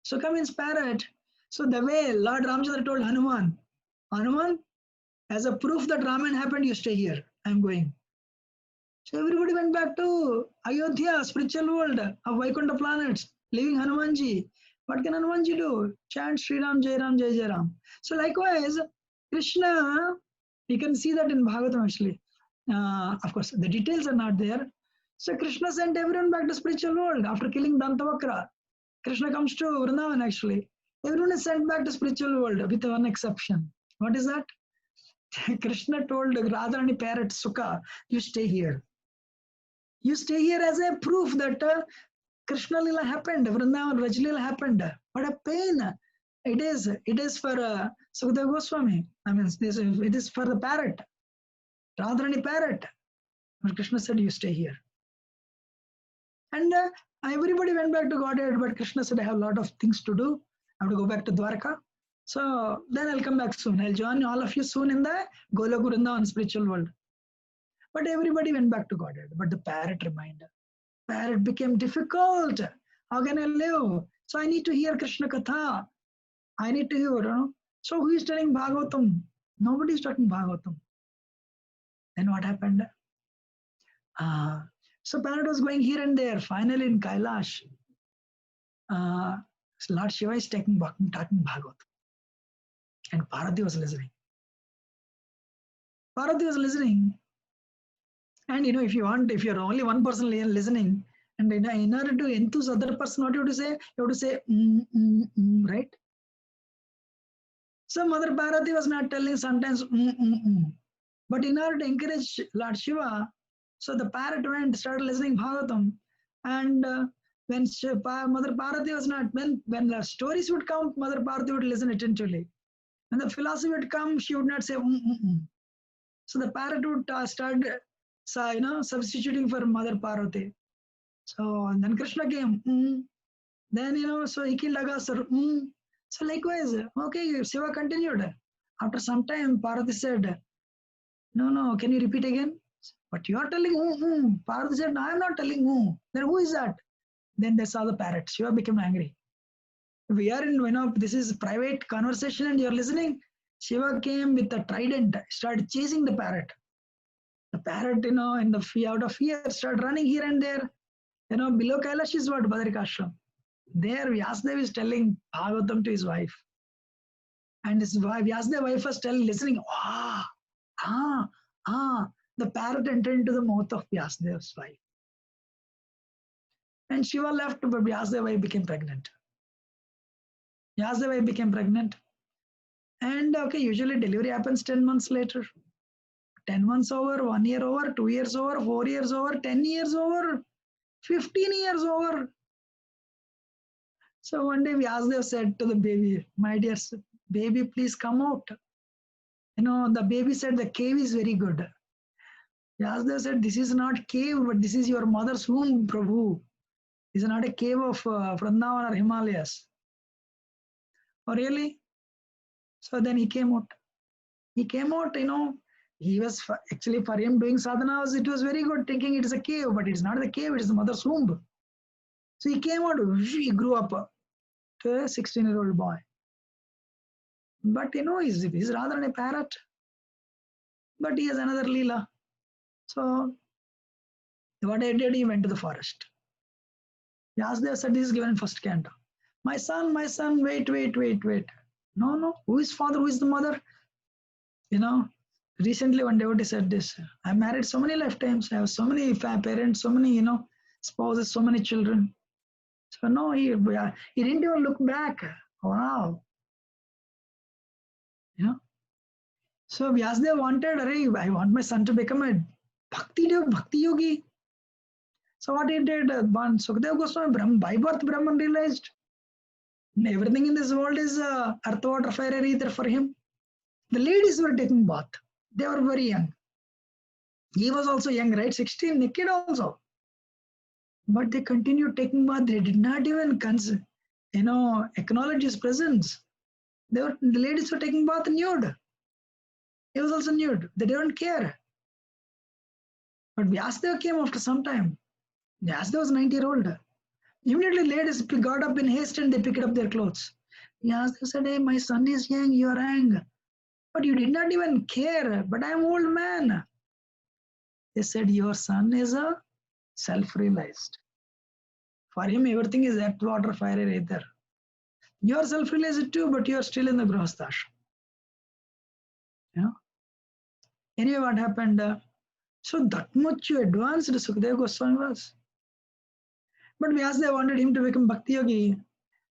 Sukha means parrot. So the way Lord Ramchandra told Hanuman, as a proof that Ramayana happened, you stay here. I'm going. So everybody went back to Ayodhya, spiritual world of Vaikuntha planets, leaving Hanumanji. What can Hanumanji do? Chant Sri Ram, Jai Ram, Jai Jai Ram. So likewise, Krishna, you can see that in Bhagavatam actually. Of course, the details are not there. So Krishna sent everyone back to spiritual world after killing Dantavakra. Krishna comes to Vrindavan actually. Everyone is sent back to spiritual world with one exception. What is that? Krishna told Radharani parrot Sukha, you stay here. You stay here as a proof that Krishna Lila happened, Vrindavan Raj Lila happened. What a pain it is. It is for Sukadeva Goswami. I mean, it is for the parrot, Radharani parrot. But Krishna said, you stay here. And everybody went back to Godhead, but Krishna said, I have a lot of things to do. I have to go back to Dwarka. So then I'll come back soon. I'll join all of you soon in the Golok Vrindavan spiritual world. But everybody went back to Godhead. But the parrot remained. Parrot became difficult. How can I live? So I need to hear Krishna Katha. I need to hear, you know. So who is telling Bhagavatam? Nobody is talking Bhagavatam. Then what happened? So parrot was going here and there. Finally in Kailash, Lord Shiva is talking Bhagavatam. And Parvati was listening. Parvati was listening. And you know, if you're only one person listening, and in order to enthuse other person, what you have to say? You have to say, right? So Mother Parvati was not telling sometimes, But in order to encourage Lord Shiva, so the parrot went, started listening Bhagavatam. And when Mother Parvati was not, when the stories would come, Mother Parvati would listen attentively. When the philosophy would come, she would not say, So the parrot would start, substituting for Mother Parvati. So then Krishna came, Then, so he killed Aghasur, So likewise, okay, Shiva continued. After some time, Parvati said, No, can you repeat again? But you are telling, Parvati said, No, I am not telling, Then who is that? Then they saw the parrot. Shiva became angry. We are in, this is private conversation and you are listening. Shiva came with a trident, started chasing the parrot. The parrot, in the out of fear, started running here and there. Below Kailash is what? Badarikashram. There, Vyasadeva is telling Bhagavatam to his wife. And his wife, Vyasadeva wife was listening. The parrot entered into the mouth of Vyasadeva's wife. And Shiva left, but Vyasadeva wife became pregnant. Vyasadeva wife became pregnant. And usually delivery happens 10 months later. 10 months over, 1 year over, 2 years over, 4 years over, 10 years over, 15 years over. So one day Vyasadeva said to the baby, my dear baby, please come out. The baby said, the cave is very good. Vyasadeva said, this is not cave, but this is your mother's womb, Prabhu. This is not a cave of Vrindavan or Himalayas. Oh, really? So then he came out. He came out, he was actually for him doing sadhanas, it was very good, thinking it is a cave, but it's not the cave, it is the mother's womb. So he came out, he grew up to a 16-year-old boy. But he's rather a parrot. But he has another Leela. So what I did, he went to the forest. Vyasadeva said, this is given in first canto. My son, wait. No. Who is father? Who is the mother? Recently one devotee said this. I married so many lifetimes. I have so many parents, so many, spouses, so many children. So no, he didn't even look back. Wow. So Vyasadeva wanted, I want my son to become a bhakti yogi. So what he did, Sukadeva Goswami, by birth Brahman realized everything in this world is earth, water, fire, ether for him. The ladies were taking bath. They were very young. He was also young, right? 16, naked also. But they continued taking bath. They did not even acknowledge his presence. The ladies were taking bath nude. He was also nude. They didn't care. But Vyasadeva came after some time. Vyasadeva was 90-year-old. Immediately ladies got up in haste and they picked up their clothes. Vyasadeva said, hey, my son is young, you are young. But you did not even care. But I am old man. They said, your son is a self-realized. For him, everything is earth, water, fire, and ether. You are self-realized too, but you are still in the grihastha. Anyway, what happened? So that much advanced Sukadeva Goswami was. But Vyasadeva wanted him to become Bhakti Yogi.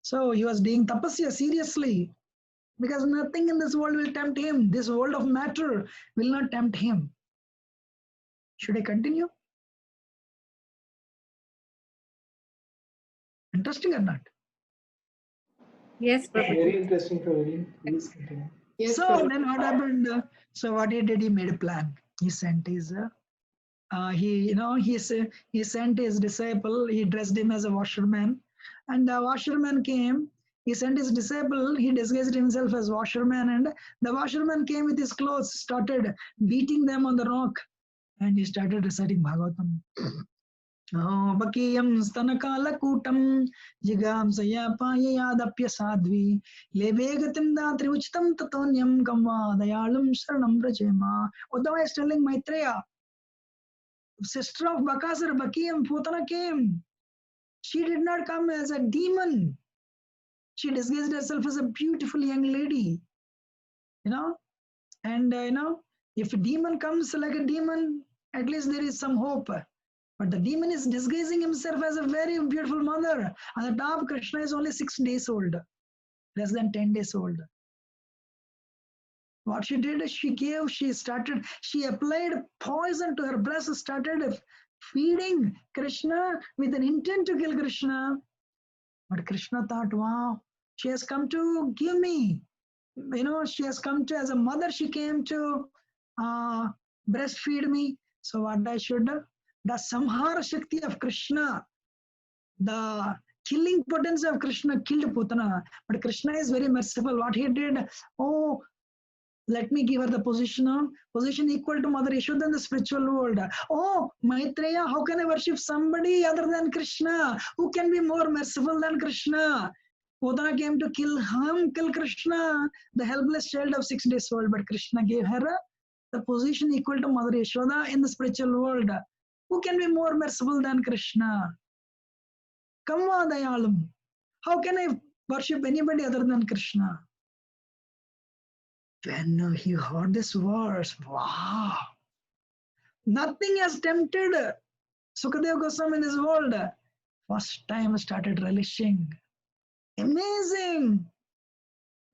So he was doing tapasya seriously. Because nothing in this world will tempt him. This world of matter will not tempt him. Should I continue? Interesting or not? Yes, Prabhuji. Very interesting, Prabhuji. Please continue. Yes, So Prabhuji. then what happened? So what he did, he made a plan. He sent his, he sent his disciple. He dressed him as a washerman, and the washerman came. He sent his disciple. He disguised himself as washerman, and the washerman came with his clothes, started beating them on the rock, and he started reciting Bhagavatam. Bakiyam stanakala kutam jigam sayapaya yadapya sadvi levegatim datri uchitam tatonyam kamva dayalum sharanam rajema. Uddhava is telling Maitreya, sister of Bakasura, Bakiyam, Putana came. She did not come as a demon. She disguised herself as a beautiful young lady. And if a demon comes like a demon, at least there is some hope. But the demon is disguising himself as a very beautiful mother. On the top, Krishna is only 6 days old, less than 10 days old. What she did is she applied poison to her breast, started feeding Krishna with an intent to kill Krishna. But Krishna thought, wow, she has come to give me. She has come to, as a mother, she came to breastfeed me. So what I should do? The Samhara Shakti of Krishna, the killing potency of Krishna killed Putana. But Krishna is very merciful. What he did, let me give her the position equal to Mother Yashoda in the spiritual world. Oh, Maitreya, how can I worship somebody other than Krishna? Who can be more merciful than Krishna? Putana came to kill Krishna, the helpless child of 6 days old. But Krishna gave her the position equal to Mother Yashoda in the spiritual world. Who can be more merciful than Krishna? Kamva dayalam. How can I worship anybody other than Krishna? When he heard this verse, wow! Nothing has tempted Sukadeva Goswami in this world. First time started relishing. Amazing!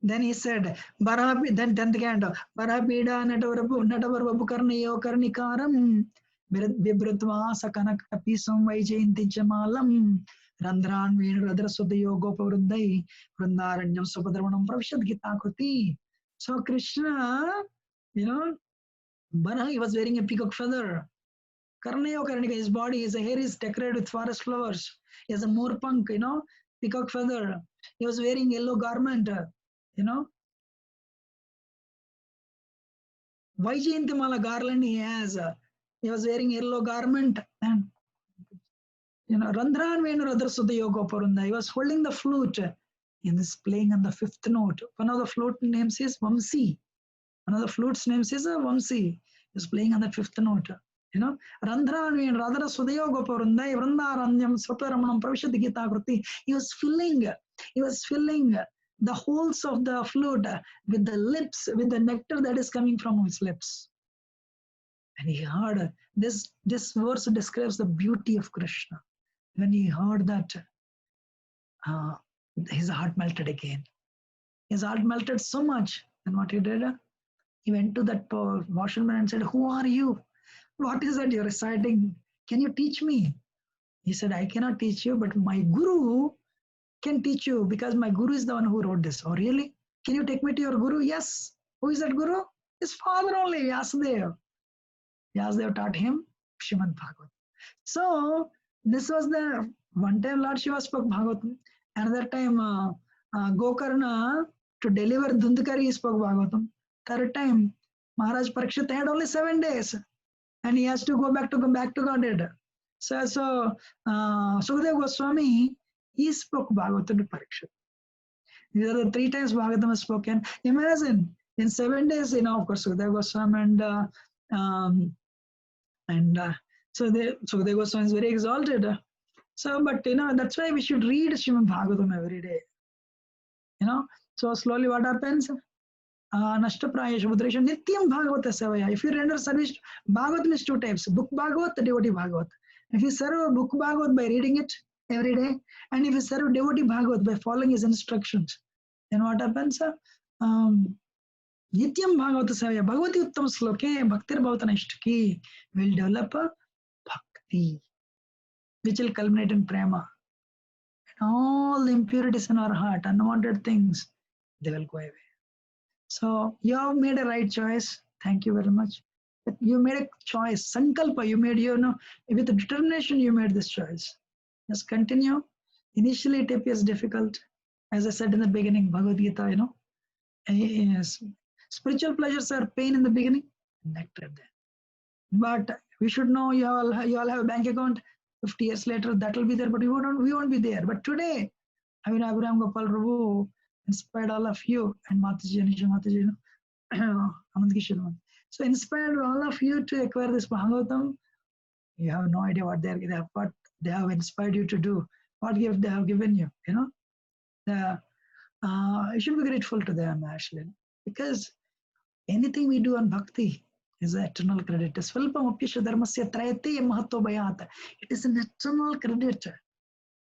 Then he said, then 10th canto, Barapida Natavaru Karnayo Karnikaram. Vibratva Sakanak Apisam Vaijayanti Jamalam Randran Radra Sudayo Gopavruddai Vrindaranyam Supadramanam Pravishad Gita Kruti. So Krishna, Bana, he was wearing a peacock feather. Karnayo Karnika, his body, his hair is decorated with forest flowers. He has a moorpunk, peacock feather. He was wearing yellow garment, Vaijayantimala garland he has. He was wearing yellow garment and Randran Venu Radra Sudayo Gopavruddai. He was holding the flute. He is playing on the 5th note. One of the flute names is Vamsi. One of the flute's names is Vamsi. He is playing on the 5th note. Randran Venu Radra Sudayo Gopavruddai Vrindaranyam Swaparamanam Pravishad Gita Kruti. He was filling the holes of the flute with the lips, with the nectar that is coming from his lips. And he heard this verse describes the beauty of Krishna. When he heard that, his heart melted again. His heart melted so much. And what he did, he went to that washerman and said, who are you? What is that you're reciting? Can you teach me? He said, I cannot teach you, but my guru can teach you because my guru is the one who wrote this. Oh, really? Can you take me to your guru? Yes. Who is that guru? His father only, Vyasadeva. Vyasadeva taught him Srimad Bhagavatam. So this was the one time Lord Shiva spoke Bhagavatam. Another time Gokarna to deliver Dhundhkari, he spoke Bhagavatam. Third time, Maharaj Parikshit had only 7 days, and he has to go back to Godhead. So Sukadeva Goswami, he spoke Bhagavatam to Parikshit. These are the 3 times Bhagavatam was spoken. Imagine, in 7 days, of course, Sukadeva Goswami so Sukadeva Goswami is very exalted. So, but that's why we should read Srimad Bhagavatam every day. So slowly what happens? Nashtapraya Shubhadresha Nityam Bhagavata Savaya. If you render service, Bhagavatam is 2 types: book Bhagavat, devotee Bhagavat. If you serve book Bhagavat by reading it every day, and if you serve devotee Bhagavat by following his instructions, then what happens? Nityam Bhagavata Savaya, Bhagavati Uttam Sloke, Bhaktir Bhavata Nishtaki will develop a bhakti, which will culminate in prema. And all the impurities in our heart, unwanted things, they will go away. So you have made a right choice. Thank you very much. But you made a choice. Sankalpa, you made, with determination, you made this choice. Just continue. Initially, it appears difficult. As I said in the beginning, Bhagavad Gita, yes. Spiritual pleasures are pain in the beginning, nectar then. But we should know you all have a bank account. 50 years later, that will be there, but we won't be there. But today, Abraham Gopal Prabhu inspired all of you, and Mataji, Anisha Mataji, Anand Kishore. So inspired all of you to acquire this Bhagavatam. You have no idea what they have inspired you to do, what gift they have given you. You should be grateful to them actually, because anything we do on bhakti is an eternal credit. It is an eternal credit,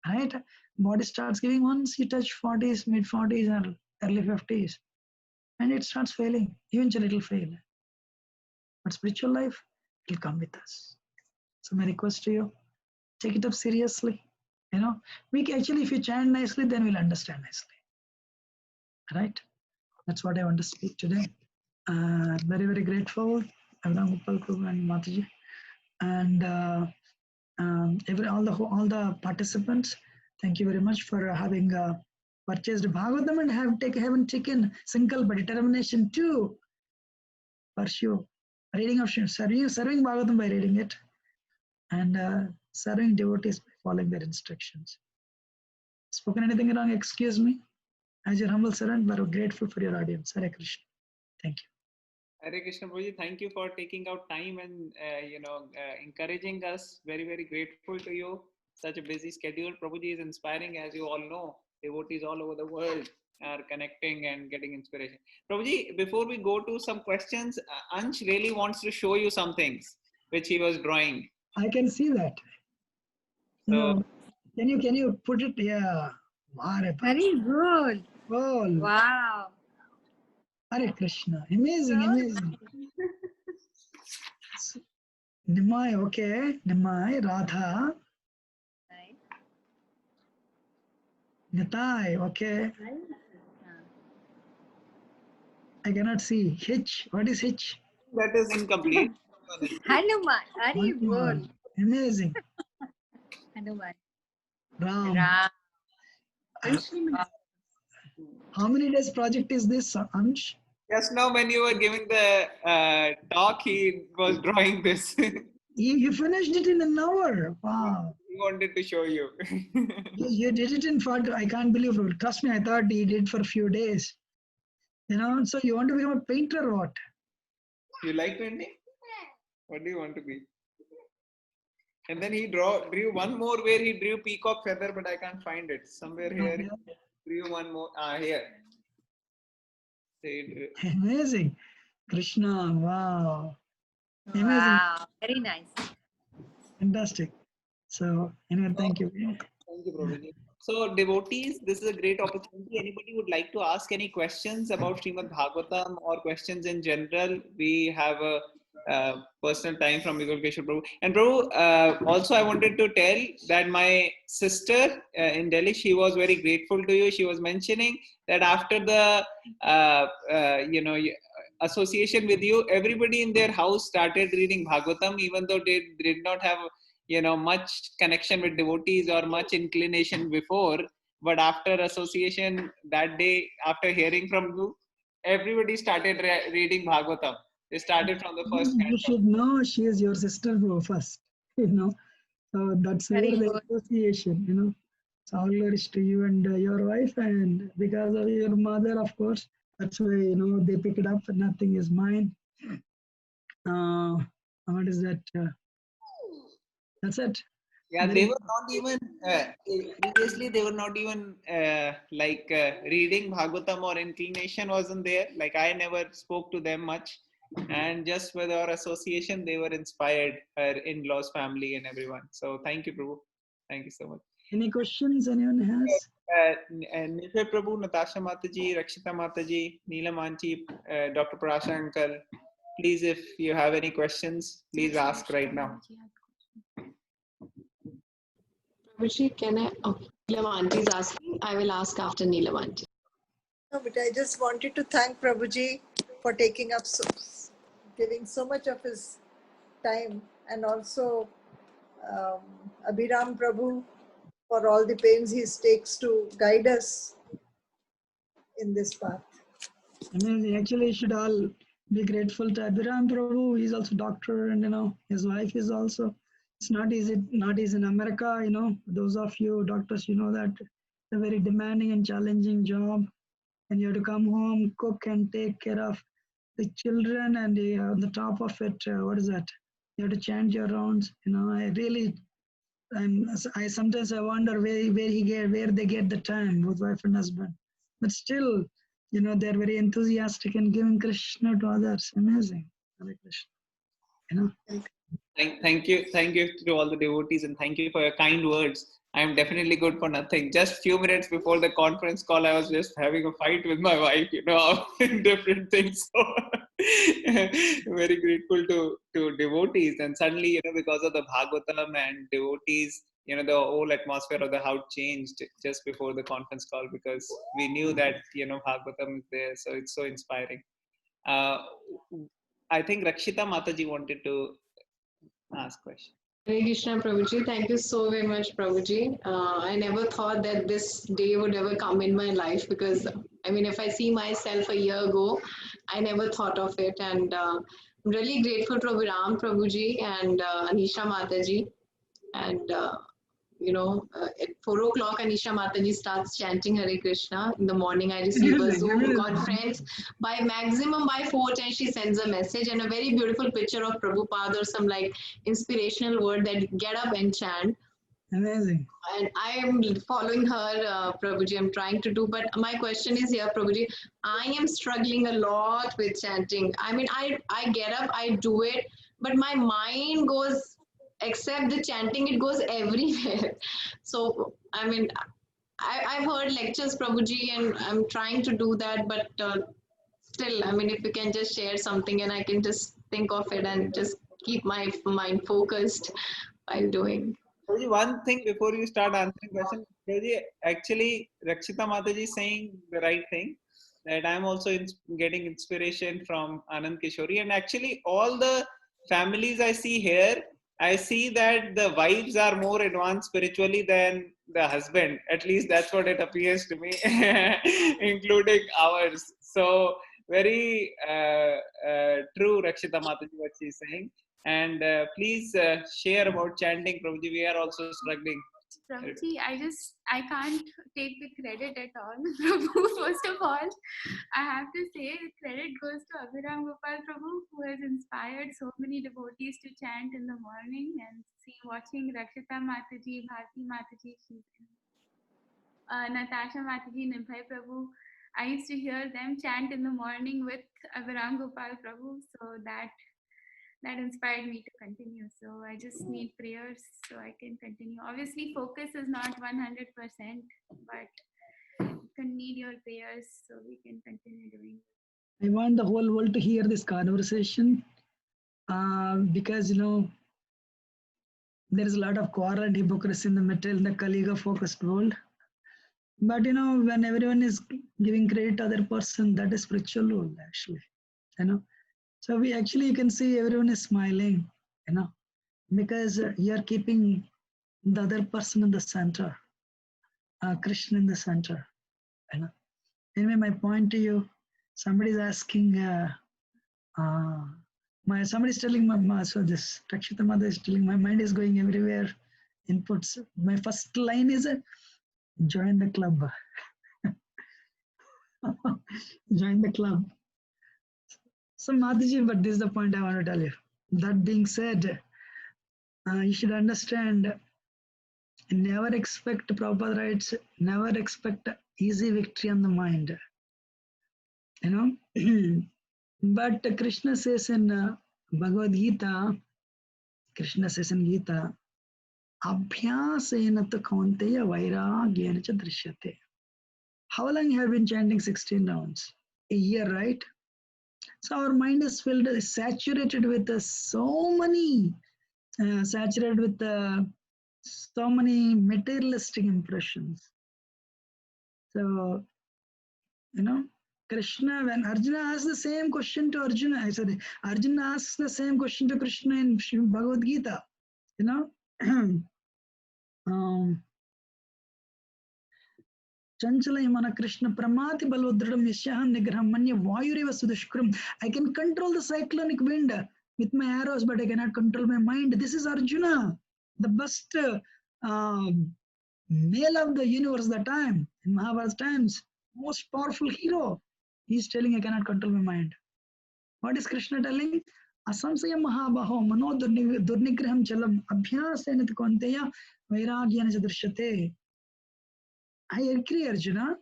right? Body starts giving once you touch 40s, mid 40s, or early 50s, and it starts failing. Eventually, it will fail. But spiritual life will come with us. So my request to you, take it up seriously. We can, actually, if you chant nicely, then we'll understand nicely. Right? That's what I want to speak today. Very, very grateful, Abraham Gopal Prabhu and Mataji, and all the participants. Thank you very much for having purchased Bhagavatam and haven't taken Sankalpa, determination to pursue reading of serving Bhagavatam by reading it, and serving devotees by following their instructions. Spoken anything wrong, excuse me. As your humble servant, but grateful for your audience. Hare Krishna. Thank you. Hare Krishna Prabhuji, thank you for taking out time and encouraging us. Very, very grateful to you. Such a busy schedule. Prabhuji is inspiring, as you all know. Devotees all over the world are connecting and getting inspiration. Prabhuji, before we go to some questions, Ansh really wants to show you some things which he was drawing. I can see that. So, can you put it? Yeah. Very good. Cool. Wow. Hare Krishna. Amazing. Nimai, okay. Nimai, Radha. Right. Nitai, okay. I cannot see. Hitch. What is hitch? that is incomplete. Hanuman. Very good. Amazing. Hanuman. Ram. Ram. How many days project is this, Ansh? Just now when you were giving the talk, he was drawing this. You finished it in an hour. Wow. He wanted to show you. You did it in 40. I can't believe it. Trust me, I thought he did for a few days. So you want to become a painter or what? You like painting? What do you want to be? And then he drew one more where he drew peacock feather, but I can't find it. Somewhere here, he drew one more. Here. Amazing. Krishna, wow. Amazing. Wow. Very nice. Fantastic. So, anyway, thank you. Thank you, Prabhuji. So, devotees, this is a great opportunity. Anybody would like to ask any questions about Srimad Bhagavatam or questions in general? We have a personal time from Yugol Keshwar Prabhu. And Prabhu, also I wanted to tell that my sister in Delhi, she was very grateful to you. She was mentioning that after the, association with you, everybody in their house started reading Bhagavatam, even though they did not have much connection with devotees or much inclination before, but after association that day, after hearing from you, everybody started reading Bhagavatam. They started from the first You canto. should know she is your sister first, you know. So that's where Very the good. association, you know. So all glories to you and your wife, and because of your mother, of course, that's why, you know, they pick it up. Nothing is mine. What is that? That's it. Yeah, Very they were not even previously. They were not even reading Bhagavatam, or inclination wasn't there. Like I never spoke to them much, and just with our association, they were inspired. Her in-laws, family, and everyone. So thank you, Prabhu. Thank you so much. Any questions anyone has? Nirvay Prabhu, Natasha Mataji, Rakshita Mataji, Neela Manchi, Dr. Parasha Uncle. Please, if you have any questions, please ask right now. Prabhuji, can I? Oh, Neelam Aunty is asking. I will ask after Neelam Aunty. No, but I just wanted to thank Prabhuji for taking up giving so much of his time, and also Abhiram Prabhu for all the pains he takes to guide us in this path. Amazing. Actually, you should all be grateful to Abhiram Prabhu. He's also doctor, and you know his wife is also. It's not easy in America. You know, those of you doctors, you know that it's a very demanding and challenging job, and you have to come home, cook, and take care of the children, and on the top of it, what is that? You have to chant your rounds. You know, I sometimes I wonder where they get the time, both wife and husband. But still, you know, they're very enthusiastic in giving Krishna to others. Amazing. Hare Krishna. You know. Thank you to all the devotees, and thank you for your kind words. I am definitely good for nothing. Just few minutes before the conference call, I was just having a fight with my wife, you know, in different things. So very grateful to devotees, and suddenly, you know, because of the Bhagavatam and devotees, you know, the whole atmosphere of the house changed just before the conference call, because we knew that, you know, Bhagavatam is there. So it's so inspiring. I think Rakshita Mataji wanted to ask question. Hare Krishna, Prabhuji. Thank you so very much, Prabhuji. I never thought that this day would ever come in my life, because, I mean, if I see myself a year ago, I never thought of it. And I'm really grateful to Abhiram Prabhuji and Anisha Mataji. And, you know, at 4 o'clock, Anisha Mataji starts chanting Hare Krishna. In the morning, I receive a Zoom conference. By maximum, by 4:10, she sends a message and a very beautiful picture of Prabhupada or some like inspirational word that get up and chant. Amazing. And I am following her, Prabhuji. I'm trying to do, but my question is here, Prabhuji. I am struggling a lot with chanting. I mean, I get up, I do it, but my mind goes, except the chanting, it goes everywhere. So, I mean, I've heard lectures, Prabhuji, and I'm trying to do that, but still, I mean, if you can just share something and I can just think of it and just keep my mind focused while doing. One thing before you start answering question, actually Rakshita Mataji is saying the right thing, that I'm also getting inspiration from Anand Kishori, and actually all the families I see here, I see that the wives are more advanced spiritually than the husband. At least that's what it appears to me, including ours. So very true, Rakshita Mataji, what she's saying. And please share about chanting, Prabhuji. We are also struggling. Prabhuji, I can't take the credit at all. Prabhu, first of all, I have to say the credit goes to Abhiram Gopal Prabhu, who has inspired so many devotees to chant in the morning, and watching Rakshita Mataji, Bharti Mataji, Natasha Mataji, Nirbhay Prabhu. I used to hear them chant in the morning with Abhiram Gopal Prabhu, so that inspired me to continue. So I just need prayers so I can continue. Obviously, focus is not 100%, but you can need your prayers so we can continue doing it. I want the whole world to hear this conversation, because, you know, there is a lot of quarrel and hypocrisy in the Kali-yuga focused world. But, you know, when everyone is giving credit to other person, that is spiritual world, actually, you know. So you can see everyone is smiling, you know, because you are keeping the other person in the center. Krishna in the center. You know? Anyway, my point to you, somebody's asking, somebody's telling so this Rakshita Mother is telling my mind is going everywhere. Inputs. My first line is join the club. Join the club. So Mataji, but this is the point I want to tell you. That being said, you should understand, never expect, Prabhupada writes, never expect easy victory on the mind. You know? But Krishna says in Bhagavad Gita, Krishna says in Gita, Abhyasena tu kaunteya vairagyena cha drishyate. How long you have been chanting 16 rounds? A year, right? So our mind is filled, saturated with so many materialistic impressions. So, you know, Krishna, when Arjuna asks the same question to Arjuna, Arjuna asks the same question to Krishna in Bhagavad Gita, you know. Chanchalayamana Krishna Pramati Balodradam Yashaham Nigraham Manya Vayureva Sudushkram. I can control the cyclonic wind with my arrows, but I cannot control my mind. This is Arjuna, the best male of the universe that time, in Mahabharata times, most powerful hero. He's telling I cannot control my mind. What is Krishna telling? Asamsaya Mahabaho Mano Durnigraham Chalam Abhyasena Konteya Vairagyana Chadrishyate. I agree, Arjuna.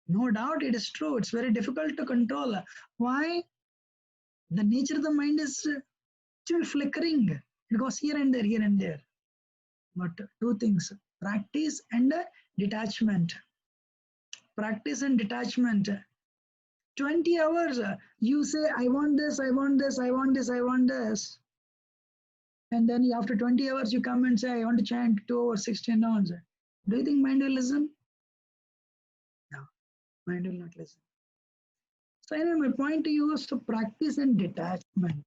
No doubt it is true. It's very difficult to control. Why? The nature of the mind is still flickering. It goes here and there, here and there. But two things, practice and detachment. Practice and detachment. 20 hours, you say, I want this, I want this, I want this, I want this. And then after 20 hours, you come and say, I want to chant 2 hours, 16 hours. Do you think mind will listen? No, mind will not listen. So anyway, my point to you is to practice and detachment.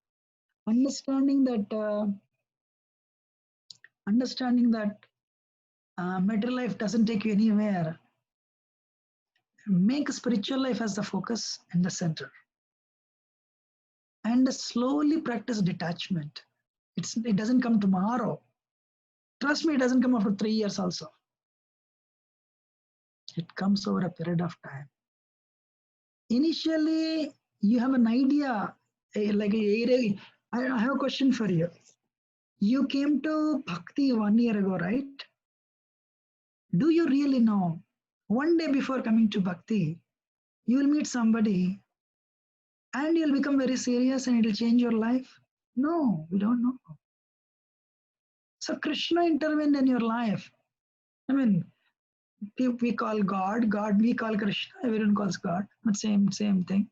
Understanding that material life doesn't take you anywhere. Make spiritual life as the focus and the center. And slowly practice detachment. It doesn't come tomorrow. Trust me, it doesn't come after 3 years also. It comes over a period of time. Initially, you have an idea, I have a question for you. You came to Bhakti 1 year ago, right? Do you really know? One day before coming to Bhakti, you will meet somebody and you'll become very serious and it will change your life? No, we don't know. So Krishna intervened in your life. I mean, we call God, we call Krishna, everyone calls God, but same thing.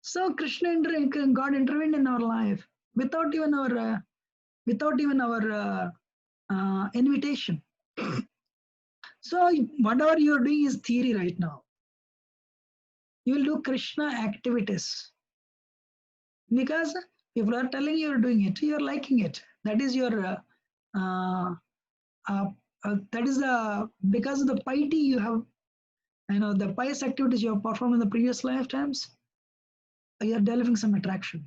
So God intervened in our life without even our invitation. So whatever you are doing is theory right now. You will do Krishna because people are telling you are doing it, you are liking it. That is your because of the piety you have, the pious activities you have performed in the previous lifetimes, you are developing some attraction.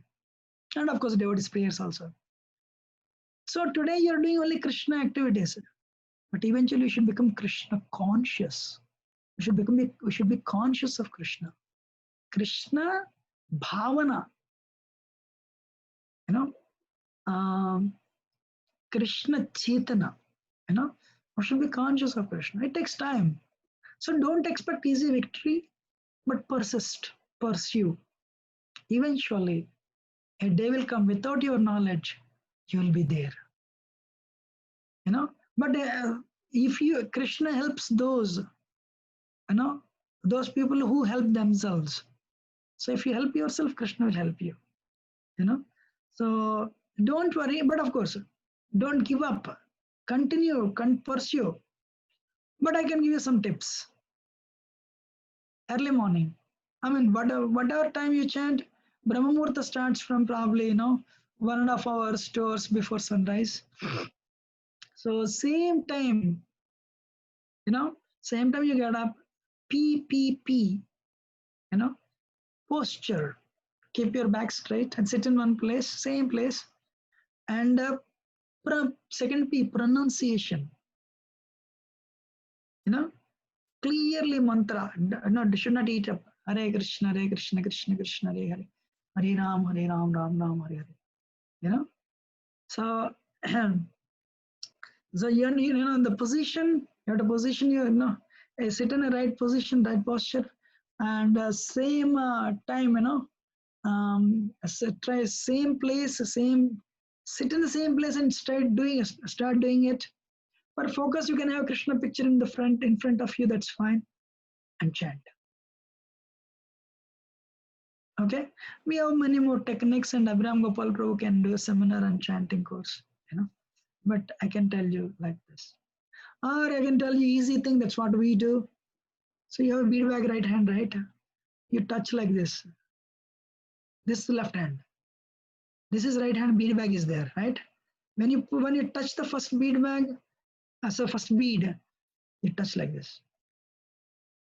And of course, devotees' prayers also. So today you are doing only Krishna activities, but eventually you should become Krishna conscious. We should be conscious of Krishna. Krishna bhavana. Krishna Chaitana. We should be conscious of Krishna. It takes time. So don't expect easy victory, but persist, pursue. Eventually, a day will come without your knowledge, you will be there. But if Krishna helps those, those people who help themselves. So if you help yourself, Krishna will help you. So don't worry, but of course, don't give up. Continue, pursue. But I can give you some tips. Early morning. Whatever time you chant, Brahma Muhurta starts from probably, 1.5 hours, 2 hours before sunrise. So same time, Same time you get up, PPP, you know, posture. Keep your back straight and sit in one place, same place. And second P, pronunciation. You know, clearly mantra. No, should not eat up. Hare Krishna, Krishna Krishna, Hare Hare. Hare Ram, Ram Ram, Hare Hare. You know, so so you know in the position, you have to position you know, sit in a right position, right posture, and same time, you know, try same place, same, sit in the same place and start doing it. For focus, you can have Krishna picture in front of you. That's fine, and chant. Okay, we have many more techniques, and Abhiram Gopal Prabhu can do a seminar on chanting course. You know, but I can tell you like this, or I can tell you easy thing. That's what we do. So you have a bead bag right hand, right? You touch like this. This is left hand. This is right hand. Bead bag is there, right? When you touch the first bead bag, so first bead, you touch like this.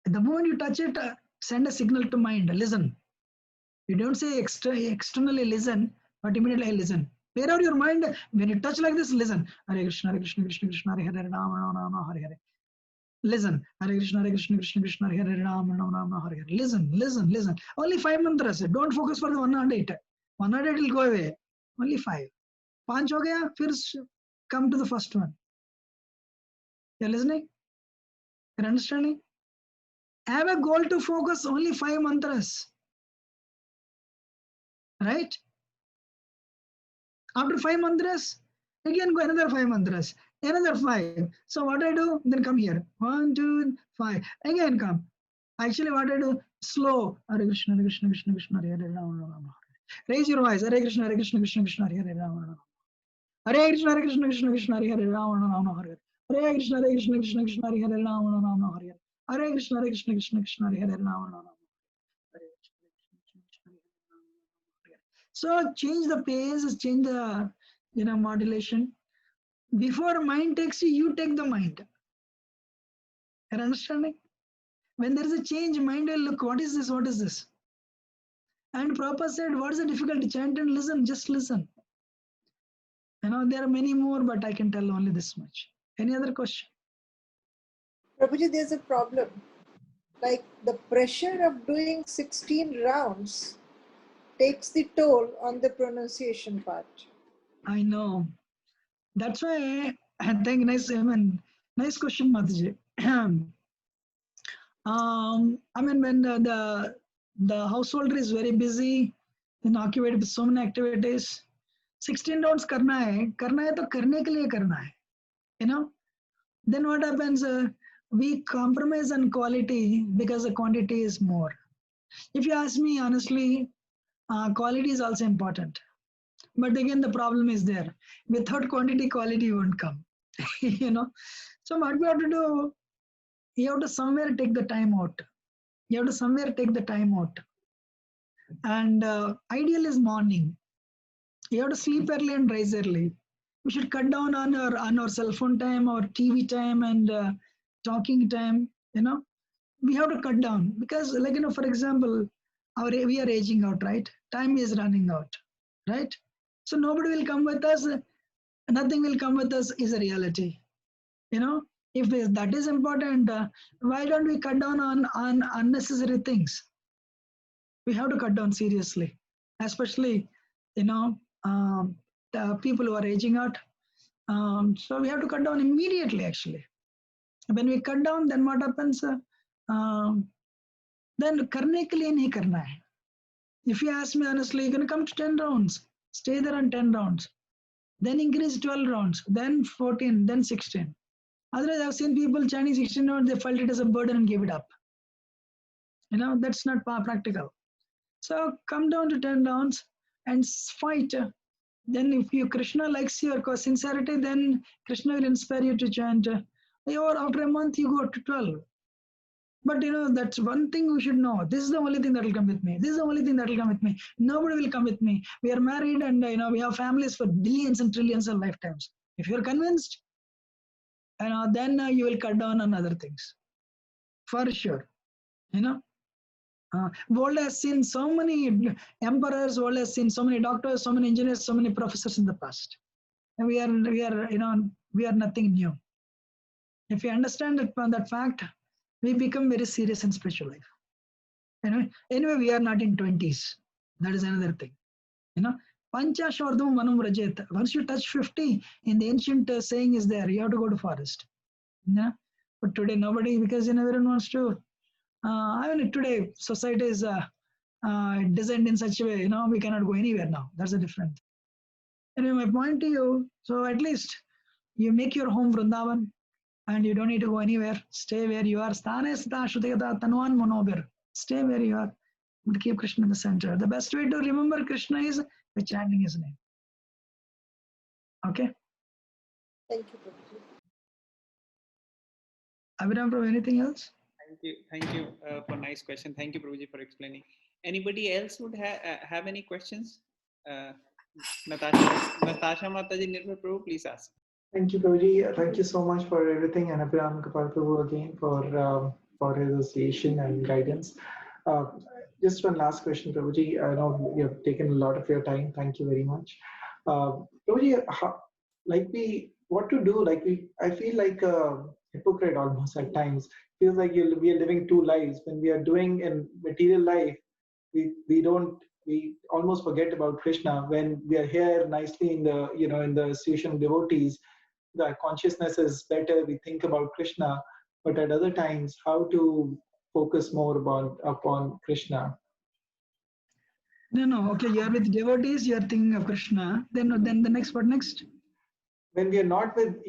At the moment you touch it, send a signal to mind. Listen. You don't say externally listen, but immediately listen. Clear out your mind. When you touch like this, listen. Hare Krishna, Krishna Krishna, Hare Hare, Rama Rama, Hare Hare. Listen. Hare Krishna, Krishna Krishna, Hare Hare, Rama Rama, Hare Hare. Listen. Only 5 mantras. Don't focus for the 108. 108 will go away. Only 5. 5 ho gaya, first come to the first one. You're listening? You're understanding? Have a goal to focus only 5 mantras. Right? After 5 mantras, again go another 5 mantras, another 5. So what I do, then come here. 1, 2, 5. Again come. Actually, what I do, slow. Hare Krishna, Krishna Krishna, Hare Hare, Rama Rama. Raise your voice. Hare Krishna, Krishna Krishna, Hare Hare, Rama Rama. Hare Krishna, Krishna Krishna, Hare Hare, Rama Rama, Hare Hare. Hare Krishna, Krishna Krishna, Hare Hare, Rama Rama, Hare Hare. Hare Krishna, Krishna Krishna, Hare Hare, Rama Rama. So change the pace, change the modulation. Before mind takes you, you take the mind. You're understanding? When there is a change, mind will look, what is this? What is this? And Prabhupada said, what is the difficulty? Chant and listen, just listen. There are many more, but I can tell only this much. Any other question? Prabhuji, there's a problem. Like the pressure of doing 16 rounds takes the toll on the pronunciation part. I know. That's why I think nice question, Mataji. When the householder is very busy and occupied with so many activities, 16 rounds karna hai to karne ke liye karna hai. Then what happens? We compromise on quality because the quantity is more. If you ask me honestly, quality is also important. But again, the problem is there. Without quantity, quality won't come. So what we have to do, you have to somewhere take the time out. And ideal is morning. You have to sleep early and rise early. We should cut down on our cell phone time, our TV time, and talking time. We have to cut down because, for example, we are aging out, right? Time is running out, right? So nobody will come with us. Nothing will come with us is a reality. If that is important, why don't we cut down on unnecessary things? We have to cut down seriously, especially, the people who are aging out. So we have to cut down immediately, actually. When we cut down, then what happens? Then karne ke liye nahi karna hai. If you ask me honestly, you're going to come to 10 rounds. Stay there on 10 rounds. Then increase 12 rounds. Then 14. Then 16. Otherwise, I've seen people chanting 16 rounds. They felt it as a burden and gave it up. That's not practical. So come down to 10 rounds and fight. Then if Krishna likes your sincerity, then Krishna will inspire you to chant. Or after a month, you go to 12. But that's one thing we should know. This is the only thing that will come with me. This is the only thing that will come with me. Nobody will come with me. We are married and we have families for billions and trillions of lifetimes. If you're convinced, then you will cut down on other things. for sure. You know, world has seen so many emperors, world has seen so many doctors, so many engineers, so many professors in the past. And we are nothing new. If you understand that fact, we become very serious in spiritual life. Anyway, we are not in 20s. That is another thing. Pancha Shordam Manam Rajet. Once you touch 50, in the ancient saying is there, you have to go to forest. But today nobody, because everyone wants to. Today society is designed in such a way, we cannot go anywhere now. That's a different. Anyway, my point to you. So at least you make your home Vrindavan, and you don't need to go anywhere. Stay where you are. Stay where you are. But keep Krishna in the center. The best way to remember Krishna is by chanting his name. Okay? Thank you, Prabhuji. Abhiram, Prabhu, anything else? Thank you for nice question. Thank you, Prabhuji, for explaining. Anybody else would have any questions? Natasha Mataji, Nirbhay Prabhu, please ask. Thank you, Prabhuji. Thank you so much for everything, and Abhiram Kapal Prabhu again for his association and guidance. Just one last question, Prabhuji. I know you have taken a lot of your time. Thank you very much. Prabhuji, what to do? I feel like a hypocrite almost at times. Feels like we are living two lives. When we are doing in material life, we almost forget about Krishna. When we are here nicely in the association of devotees, the consciousness is better. We think about Krishna, but at other times, how to focus more upon Krishna? No. Okay, you are with devotees. You are thinking of Krishna. Then the next. What next? When we are not with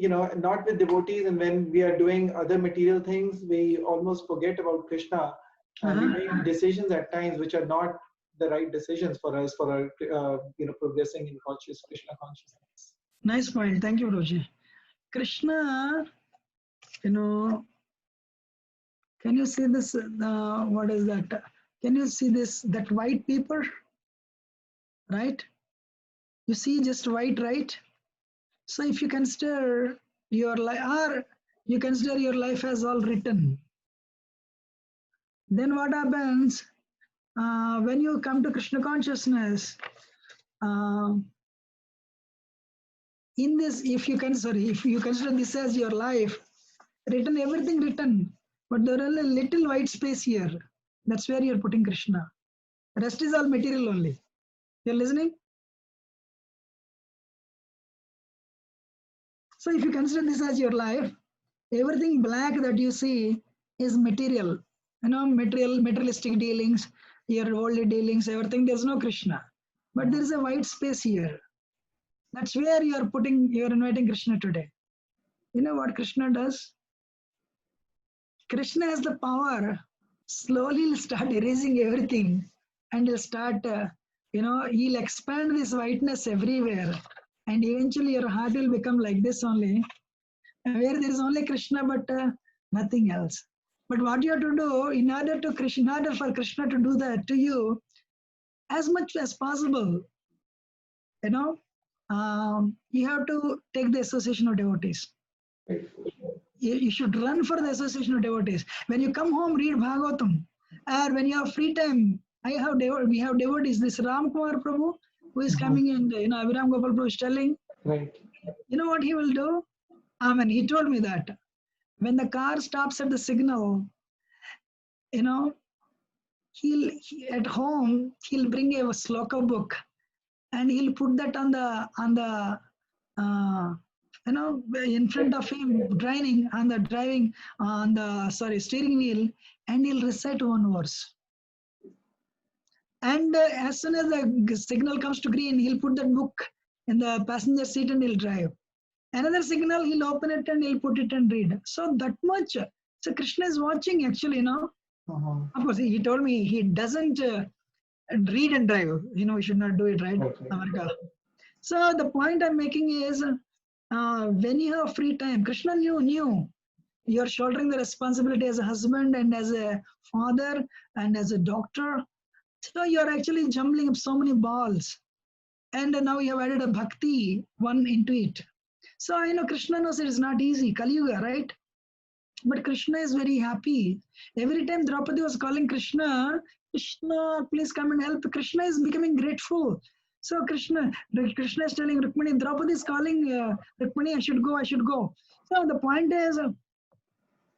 devotees, and when we are doing other material things, we almost forget about Krishna, and we make decisions at times which are not the right decisions for us for our progressing in Krishna consciousness. Nice point. Thank you, Roji. Krishna, can you see this? What is that? Can you see this? That white paper, right? You see just white, right? So if you consider your life, or you consider your life as all written, then what happens when you come to Krishna consciousness? In this, if you consider this as your life, everything written, but there is a little white space here. That's where you're putting Krishna. The rest is all material only. You're listening? So if you consider this as your life, everything black that you see is material. Materialistic dealings, your worldly dealings, everything. There's no Krishna. But there is a white space here. That's where you're inviting Krishna today. You know what Krishna does? Krishna has the power. Slowly he'll start erasing everything, and he'll start, he'll expand this whiteness everywhere. And eventually your heart will become like this only, where there is only Krishna but nothing else. But what you have to do in order for Krishna to do that to you, as much as possible, you have to take the association of devotees. You should run for the association of devotees. When you come home, read Bhagavatam. Or when you have free time, we have devotees. This Ram Kumar Prabhu, who is coming in, Abhiram Gopal Prabhu is telling. Right. You know what he will do? He told me that when the car stops at the signal, he'll at home, he'll bring a sloka book, and he'll put that on the in front of him, steering wheel, and he'll recite one verse. And as soon as the signal comes to green, he'll put that book in the passenger seat and he'll drive. Another signal, he'll open it and he'll put it and read. So that much. So Krishna is watching actually, Of course, he told me he doesn't read and drive. We should not do it, right? Okay. So the point I'm making is, when you have free time, Krishna knew you're shouldering the responsibility as a husband and as a father and as a doctor. So you're actually jumbling up so many balls. And now you have added a bhakti one into it. So I know Krishna knows it is not easy. Kali Yuga, right? But Krishna is very happy. Every time Draupadi was calling Krishna, Krishna, please come and help. Krishna is becoming grateful. So Krishna is telling Rukmini, Draupadi is calling Rukmini, I should go, I should go. So the point is,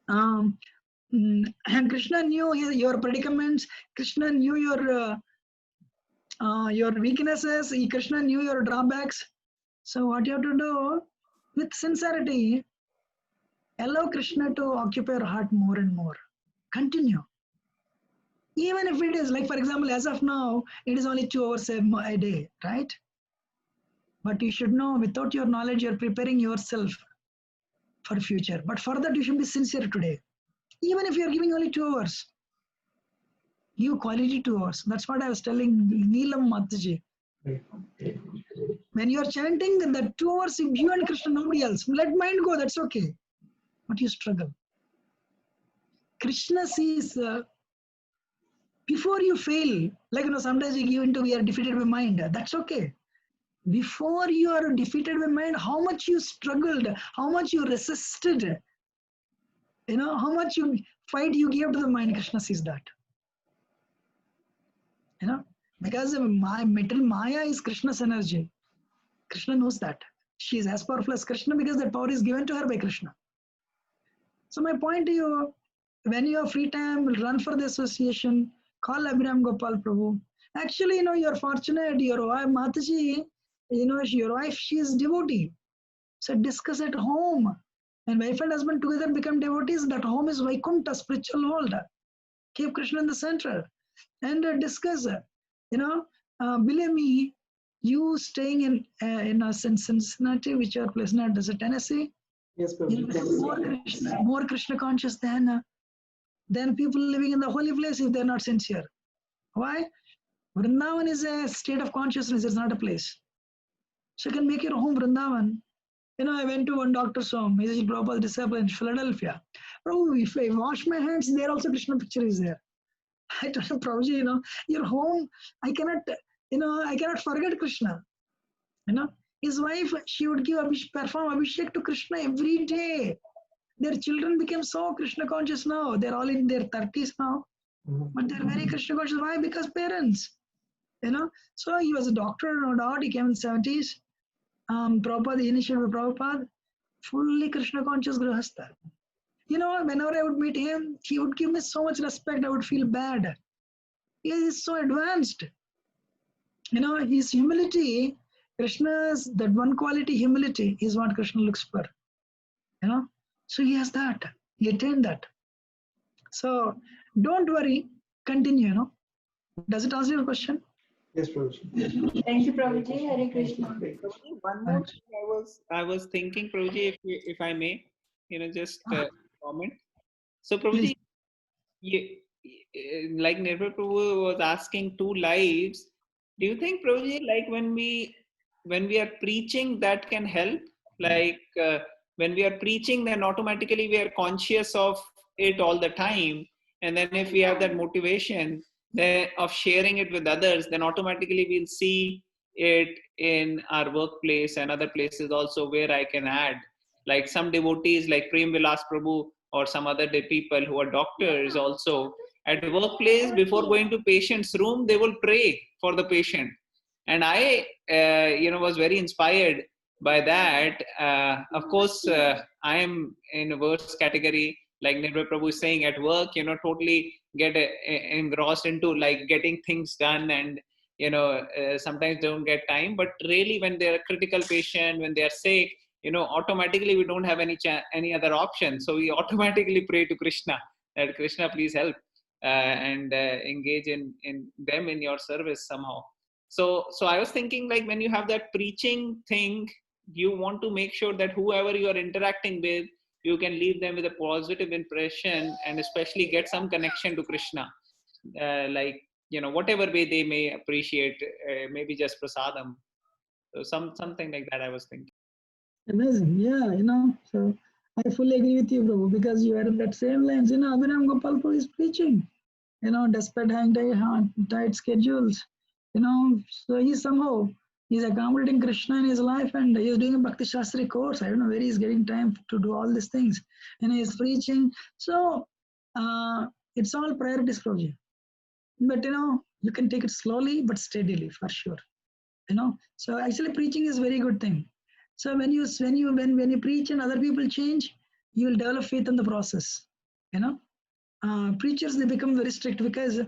and Krishna knew your predicaments. Krishna knew your weaknesses. Krishna knew your drawbacks. So what you have to do with sincerity, allow Krishna to occupy your heart more and more. Continue. Even if it is, like for example, as of now, it is only 2 hours a day, right? But you should know, without your knowledge, you're preparing yourself for future. But for that, you should be sincere today. Even if you're giving only 2 hours, give quality 2 hours. That's what I was telling Neelam Mataji. When you're chanting, that 2 hours, you and Krishna, nobody else. Let mind go, that's okay. But you struggle. Krishna sees, before you fail, like sometimes you give into, we are defeated by mind. That's okay. Before you are defeated by mind, how much you struggled, how much you resisted, how much you fight you gave to the mind, Krishna sees that. Because my metal Maya is Krishna's energy. Krishna knows that. She is as powerful as Krishna because that power is given to her by Krishna. So my point to you, when you have free time, run for the association, call Abhiram Gopal Prabhu. Actually, you're fortunate, your wife, Mataji, your wife, she is devotee. So discuss at home. And wife and husband together become devotees. That home is Vaikuntha, spiritual world. Keep Krishna in the center. And discuss, believe me, you staying in Cincinnati, which are place now, does it Tennessee? Yes, more Krishna conscious than people living in the holy place if they're not sincere. Why? Vrindavan is a state of consciousness, it's not a place. So you can make your home Vrindavan. I went to one doctor's home, he is Prabhupada's disciple in Philadelphia. Bro, if I wash my hands, there also Krishna picture is there. I told him, Prabhuji, your home, I cannot forget Krishna. His wife, she would perform Abhishek to Krishna every day. Their children became so Krishna conscious now. They're all in their 30s now. But they're very Krishna conscious. Why? Because parents. So he was a doctor, no doubt. He came in the 70s. Prabhupada, the initiative of Prabhupada, fully Krishna conscious Grihastha. Whenever I would meet him, he would give me so much respect, I would feel bad. He is so advanced. His humility, Krishna's, that one quality, humility, is what Krishna looks for. So he has that. He attained that. So don't worry, continue, Does it answer your question? Yes, Prabhuji. Thank you, Prabhuji. Hare Krishna. One more thing I was thinking, Prabhuji, if I may, just comment. So, Prabhuji, like Nirbhay Prabhu was asking 2 lives. Do you think, Prabhuji, like when we are preaching, that can help? Like when we are preaching, then automatically we are conscious of it all the time. And then if we have that motivation of sharing it with others, then automatically we'll see it in our workplace and other places also where I can add. Like some devotees like Prem Vilas Prabhu or some other people who are doctors also, at workplace, before going to patient's room, they will pray for the patient. And I, was very inspired by that. Of course, I am in a worse category, like Nirbhay Prabhu is saying, at work, totally get engrossed into like getting things done and, sometimes don't get time. But really, when they're a critical patient, when they're sick, automatically we don't have any other option. So we automatically pray to Krishna that Krishna, please help and engage in them in your service somehow. So I was thinking, like when you have that preaching thing, you want to make sure that whoever you are interacting with, you can leave them with a positive impression and especially get some connection to Krishna. Whatever way they may appreciate, maybe just prasadam. So something like that I was thinking. Amazing. Yeah, so I fully agree with you, Prabhu, because you are in that same lines. Abhiram Gopal Prabhu is preaching, despite having tight schedules, so he somehow He's accommodating Krishna in his life, and he's doing a Bhakti Shastri course. I don't know where he's getting time to do all these things. And he's preaching. So it's all priorities, Prabhuji. But you can take it slowly but steadily for sure. So actually preaching is a very good thing. So when you preach and other people change, you will develop faith in the process. Preachers, they become very strict because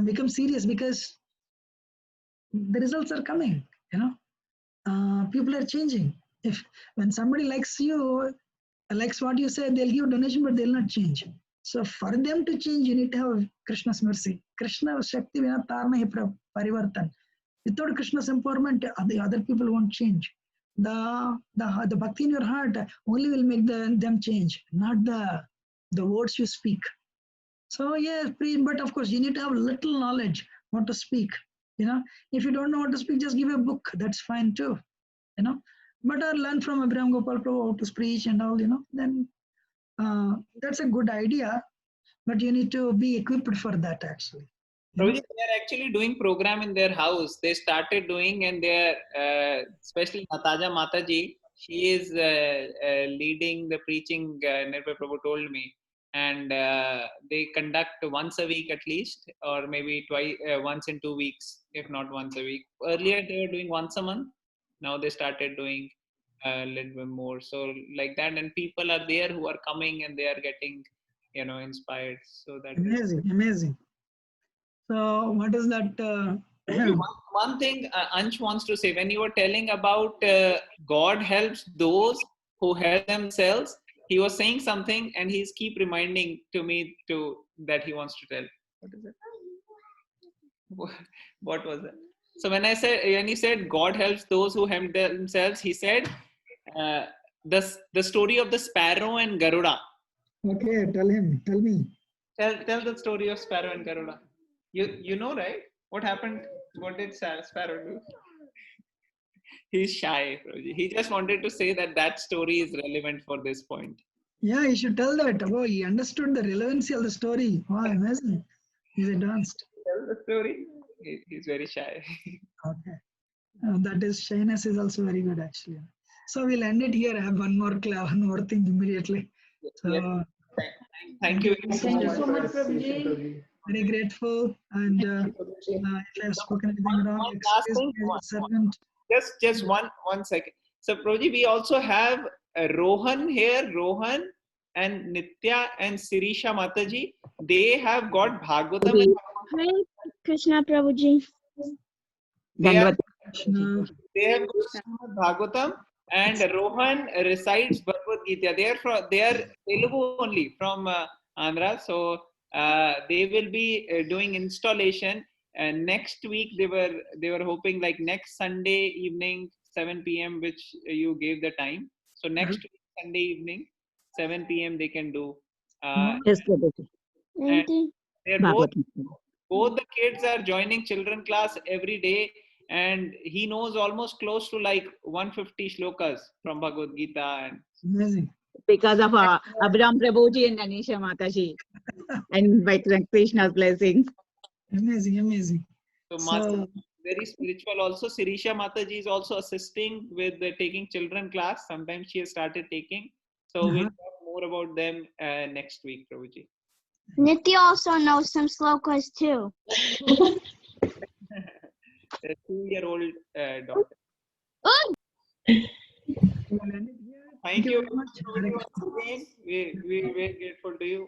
become serious because the results are coming. People are changing. When somebody likes you, likes what you say, they'll give donation, but they'll not change. So for them to change, you need to have Krishna's mercy. Krishna Shakti vina tarna hi parivartan. Without Krishna's empowerment, the other people won't change. The bhakti in your heart only will make them change, not the words you speak. So yeah, but of course you need to have little knowledge what to speak. If you don't know what to speak, just give a book. That's fine too. But learn from Abhiram Gopal Prabhu how to preach and all. Then that's a good idea. But you need to be equipped for that actually. Prabhuji, they are actually doing program in their house. They started doing, and they are, especially Nataja Mataji, she is leading the preaching, Nirbhay Prabhu told me. And they conduct once a week at least, or maybe once in 2 weeks, if not once a week. Earlier they were doing once a month. Now they started doing a little bit more. So like that, and people are there who are coming and they are getting, inspired. So that amazing. So what is that? One thing Ansh wants to say, when you were telling about God helps those who help themselves, he was saying something and he's keep reminding to me that he wants to tell. What is it? What was it? So when he said God helps those who help themselves, he said the story of the sparrow and Garuda. Okay, tell me. Tell the story of sparrow and Garuda. You know, right? What happened? What did sparrow do? He's shy. He just wanted to say that story is relevant for this point. Yeah, you should tell that. Oh, he understood the relevancy of the story. Wow, amazing. He's advanced. Tell the story. He's very shy. Okay. That is, shyness is also very good actually. So we'll end it here. I have one more thing immediately. So yes. Thank you. Thank you so much, Prabhuji. Very grateful, and if I have spoken anything wrong, servant. Just one second. So Prabhuji, we also have Rohan here, Rohan and Nitya and Sirisha Mataji. They have got Bhagavatam. Hi, Krishna Prabhuji. They have got Bhagavatam, and Rohan recites Bhagavad Gita. They are Telugu only from Andhra. So they will be doing installation. And next week they were hoping like next Sunday evening 7 p.m. which you gave the time. So next week, Sunday evening 7 p.m. they can do. Yes, Prabhuji. Both the kids are joining children class every day, and he knows almost close to like 150 shlokas from Bhagavad Gita. And amazing. Because of Abhiram Prabhuji and Anisha Mataji, and by Krishna's blessings. Amazing. So very spiritual also. Sirisha Mataji is also assisting with taking children class. Sometimes she has started taking. So we'll talk more about them next week, Prabhuji. Nitya also knows some slokas too. A 2-year-old daughter. Thank you very much. We're very grateful to you.